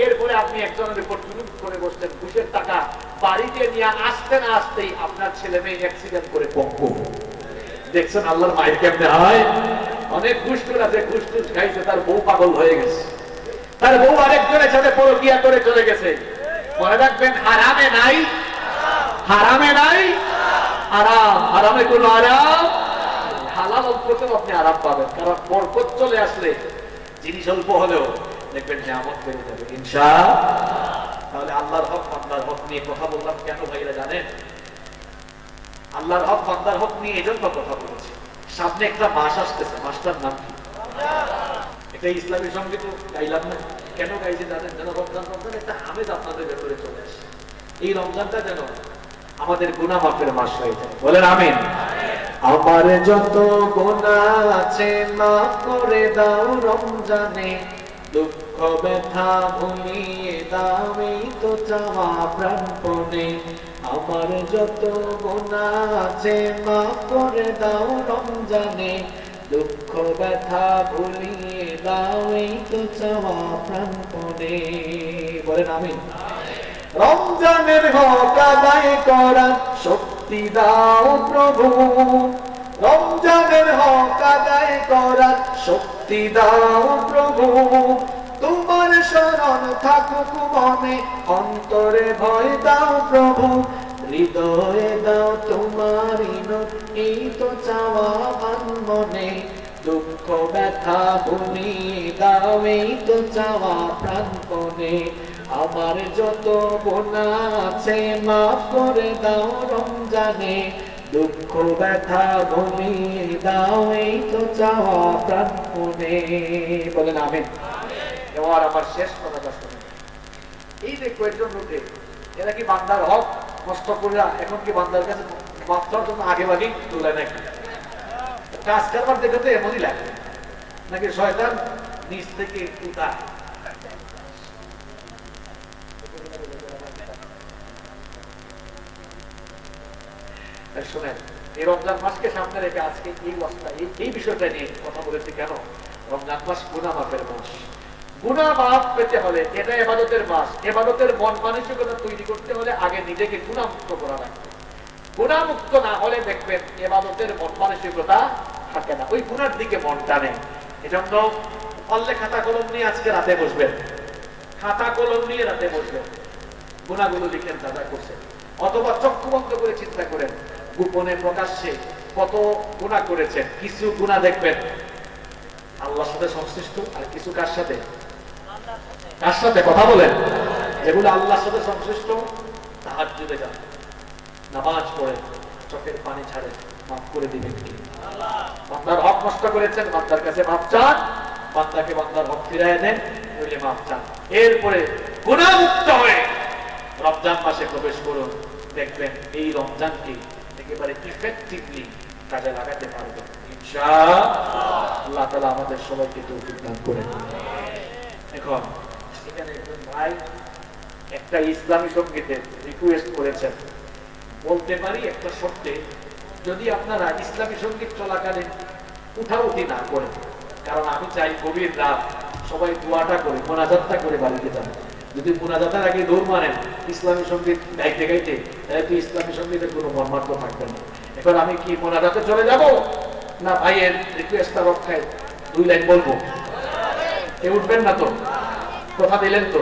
এরপরে আপনি একজনের উপর জুলুম করে বসছেন, ঘুষের টাকা বাড়িতে নিয়ে আসতে না আসতেই আপনার ছেলে মেয়ে অ্যাক্সিডেন্ট করে পঙ্গু। দেখছেন আল্লাহর মায়ের কেমনে হয়? অনেক ঘুষ করে আছে, ঘুষ টুস খাইছে, তার বউ পাগল হয়ে গেছে, তার বউ আরেকজনের সাথে পরকিয়া করে চলে গেছে, মনে রাখবেন, হারামে নাই, হারামে নাই আরাম, হারামে কোনো আরাম। হালাল অল্প করতেও আপনি আরাম পাবেন, কারণ বরকত চলে আসলে জিনিস অল্প হলেও দেখবেন নিয়ামত বেড়ে যাবে ইনশাআল্লাহ। তাহলে আল্লাহর হক বান্দার হক নিয়ে কথা বললাম কেন ভাইরা জানেন? আল্লাহর হক বান্দার হক নিয়ে এজন্য কথা বলেছি, সামনে একটা মাস আসতেছে, মাসটার নাম কি? এটা ইসলামী সঙ্গীত গাইলাম না, কেন গাইছি জানেন? যেন রমজান রমজান একটা আমেজ আপনাদের ভেতরে চলে আসে, এই রমজানটা যেন আমাদের গুনাহ মাফের মাস হয়ে যায়। বলেন আমিন। আমার যত গুনাহ আছে মাফ করে দাও রমজানে, দুঃখ ব্যথা ভুলিয়ে দাও এই তো চাওয়া প্রাণপণে। আমার যত গুনাহ আছে মাফ করে দাও রমজানে, দুঃখ ব্যথা ভুলিয়ে দাও এই তো চাওয়া প্রাণপণে। বলেন আমিন। রমজানের হক আদায় করার শক্তি দাও প্রভু, রমজানের হক আদায় করার শক্তি দাও প্রভু। তোমার শরণ থাকুক মনে, অন্তরে ভয় দাও প্রভু, হৃদয়ে দাও তোমারই নূর এই তো চাওয়া মনে। দুঃখ ব্যথা ভুলিয়ে দাও এই তো চাওয়া প্রাণপণে। আমার যত গুনাহ আছে মাফ করে দাও রমজানে, দুঃখ ব্যথা ভুলিয়ে দাও এই তো চাওয়া প্রাণপণে। বলেন আমিন। এবার আমার শেষ কথাটা শুনুন, এই যে কয়েকজন লোকে এরা কি বান্দার হক নষ্ট করিয়া এখন কি বান্দার কাছে মাফ চাওয়ার জন্য আগে ভাগেই তুলে নাকি? কাজ কারবার দেখে তো এমনই লাগে, নাকি শয়তান নিচ থেকে উঠা। শোনেন, এই রমজান মাসকে সামনে রেখে আজকে এই অবস্থা, এই বিষয়টা নিয়ে কথা বলেছি কেন? রমজান মাস গুনাহ মাফের মাস। গুনাহ মাফ পেতে হলে এটা ইবাদতের মাস, ইবাদতের মন মানসিকতা তৈরি করতে হলে আগে নিজেকে গুনাহ মুক্ত করা লাগবে। গুনাহ মুক্ত না হলে দেখবেন ইবাদতের মন মানসিকতা থাকে না, ওই গুনার দিকে মন টানে। এজন্য পারলে খাতা কলম নিয়ে আজকে রাতে বসবেন, খাতা কলম নিয়ে রাতে বসবেন, গুনাহগুলো লিখেন দাদা করছেন, অথবা চক্ষু বন্ধ করে চিন্তা করেন গোপনে প্রকাশ্যে কত গুনাহ করেছেন। কিছু গুনাহ দেখবেন আল্লাহর সাথে সংশ্লিষ্ট, আর কিছু কার সাথে? কার সাথে? কথা বলেন। যেগুলো আল্লাহর সাথে সংশ্লিষ্ট, তাহাজ্জুদে যান, নামাজ পড়ে চোখের পানি ছাড়ে, মাফ করে দিবেন কি? বান্দার হক নষ্ট করেছেন, বান্দার কাছে মাফ চান, বান্দাকে বান্দার হক ফিরায় দেন, নইলে মাফ চান। এরপরে গুনাহ মুক্ত হয়ে রমজান মাসে প্রবেশ করুন, দেখবেন এই রমজানকে একেবারে ইফেক্টিভলি কাজে লাগাতে পারবেন ইনশাআল্লাহ। আল্লাহ তাআলা আমাদের সবাইকে তৌফিক দান করেন। এখন এখানে একজন ভাই একটা ইসলামী সঙ্গীতের রিকোয়েস্ট করেছেন, বলতে পারি একটা শর্তে, যদি আপনারা ইসলামী সঙ্গীত চলাকালীন উঠাউঠি না করেন, কারণ আমি চাই গভীর রাত সবাই দোয়াটা করে মোনাজাতটা করে বাড়িতে যান। যদি মোনাজাতের আগে দৌড় মারেন ইসলামী সঙ্গীত গাইতে গাইতে, তাহলে তো ইসলামী সঙ্গীতের কোনো মর্মার্থ থাকবে না। এখন আমি কি মোনাজাতে চলে যাব, না ভাইয়ের রিকোয়েস্টটা রক্ষায় 2 লাইন বলবো? কেউ উঠবেন না তো? কথা দিলেন তো?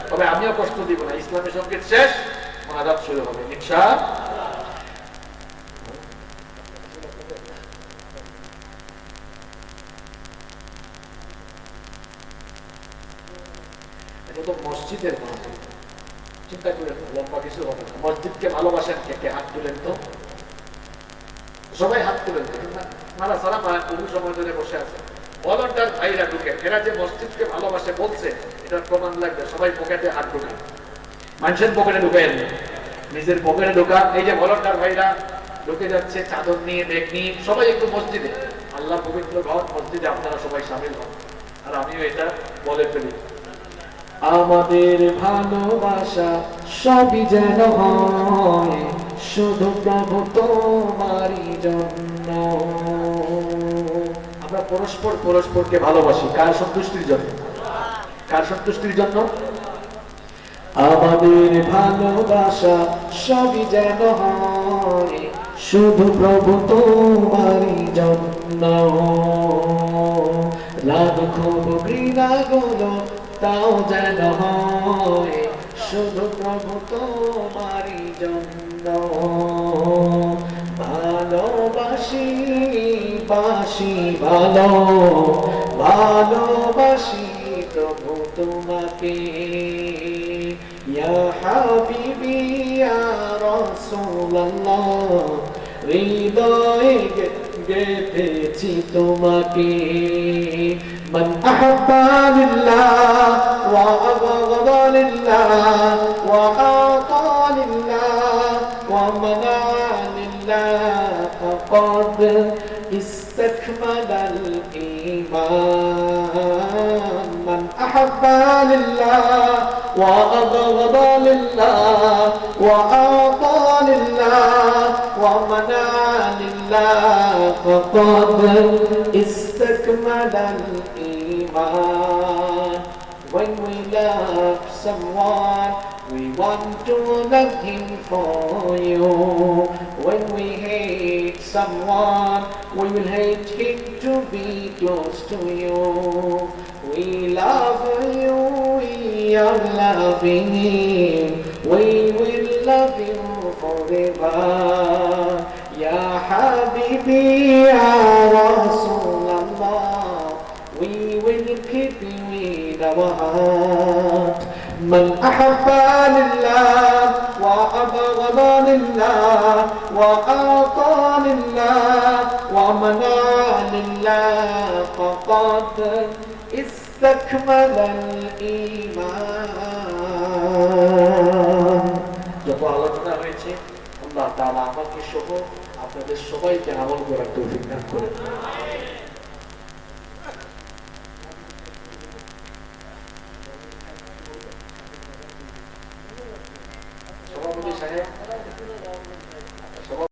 তবে আমিও কষ্ট দিব না, ইসলামী সঙ্গীত শেষ, মোনাজাত শুরু হবে ইনশাআল্লাহ। এটা তো মসজিদের মাহফিল, চিন্তা করেন লম্বা কিছু হবে না। মসজিদকে ভালোবাসেন কে কে? হাত তুলেন তো, সবাই হাত তুলেন। মারা সারা বহু সময় ধরে বসে আছে, ভলান্টার ভাইরা ঢুকে, এরা যে মসজিদকে ভালোবাসে বলছে এটার প্রমাণ লাগবে। সবাই পকেটে হাত ঢুকান, মানুষের পকেটে ঢুকেন, নিজের পকেটে ঢুকান। এই যে ভলান্টার ভাইরা ঢুকে যাচ্ছে চাদর নিয়ে, ব্যাগ নিয়ে, সবাই একটু মসজিদে, আল্লাহ পবিত্র ঘর মসজিদে আপনারা সবাই শামিল হন। আর আমিও এটা বলে ফেলি, আমাদের ভালোবাসা সবই যেন হয় শুধু প্রভু তোমারই জন্য। আমরা পরস্পর পরস্পরকে ভালোবাসি কার সন্তুষ্টির জন্য? কার সন্তুষ্টির জন্য? আমাদের ভালোবাসা সবই যেন হয় শুধু প্রভু তোমারই জন্য। রাগ ক্ষোভ ঘৃণা গুলো তাও যেন হয় শুধু প্রভু তোমারই জন্য ভালোবাসি বাসি ভালো ভালোবাসি প্রভু তোমাকে ইয়া হাবিবি ইয়া রাসূলুল্লাহ হৃদয়ে গেথেছি তোমাকে من أحب لله وأبغض لله وأعطى لله ومنع لله فقد استكمل الإيمان من أحب لله وأبغض لله وأعطى لله ومنع لله فقد استكمل الإيمان. When we love someone, we want to love him for you. When we hate someone, we will hate him to be close to you. We love you, we are loving him. We will love you forever. Ya Habibi, Ya Rasulallah, we will keep you in our heart. من أحب لله وأبغض لله وأعطى لله ومنع لله فقد استكمل الإيمان. যত আলোচনা হয়েছে আল্লাহ তাআলা আমাকে সহ আপনাদের সবাইকে আমল করার তৌফিক দান করেন।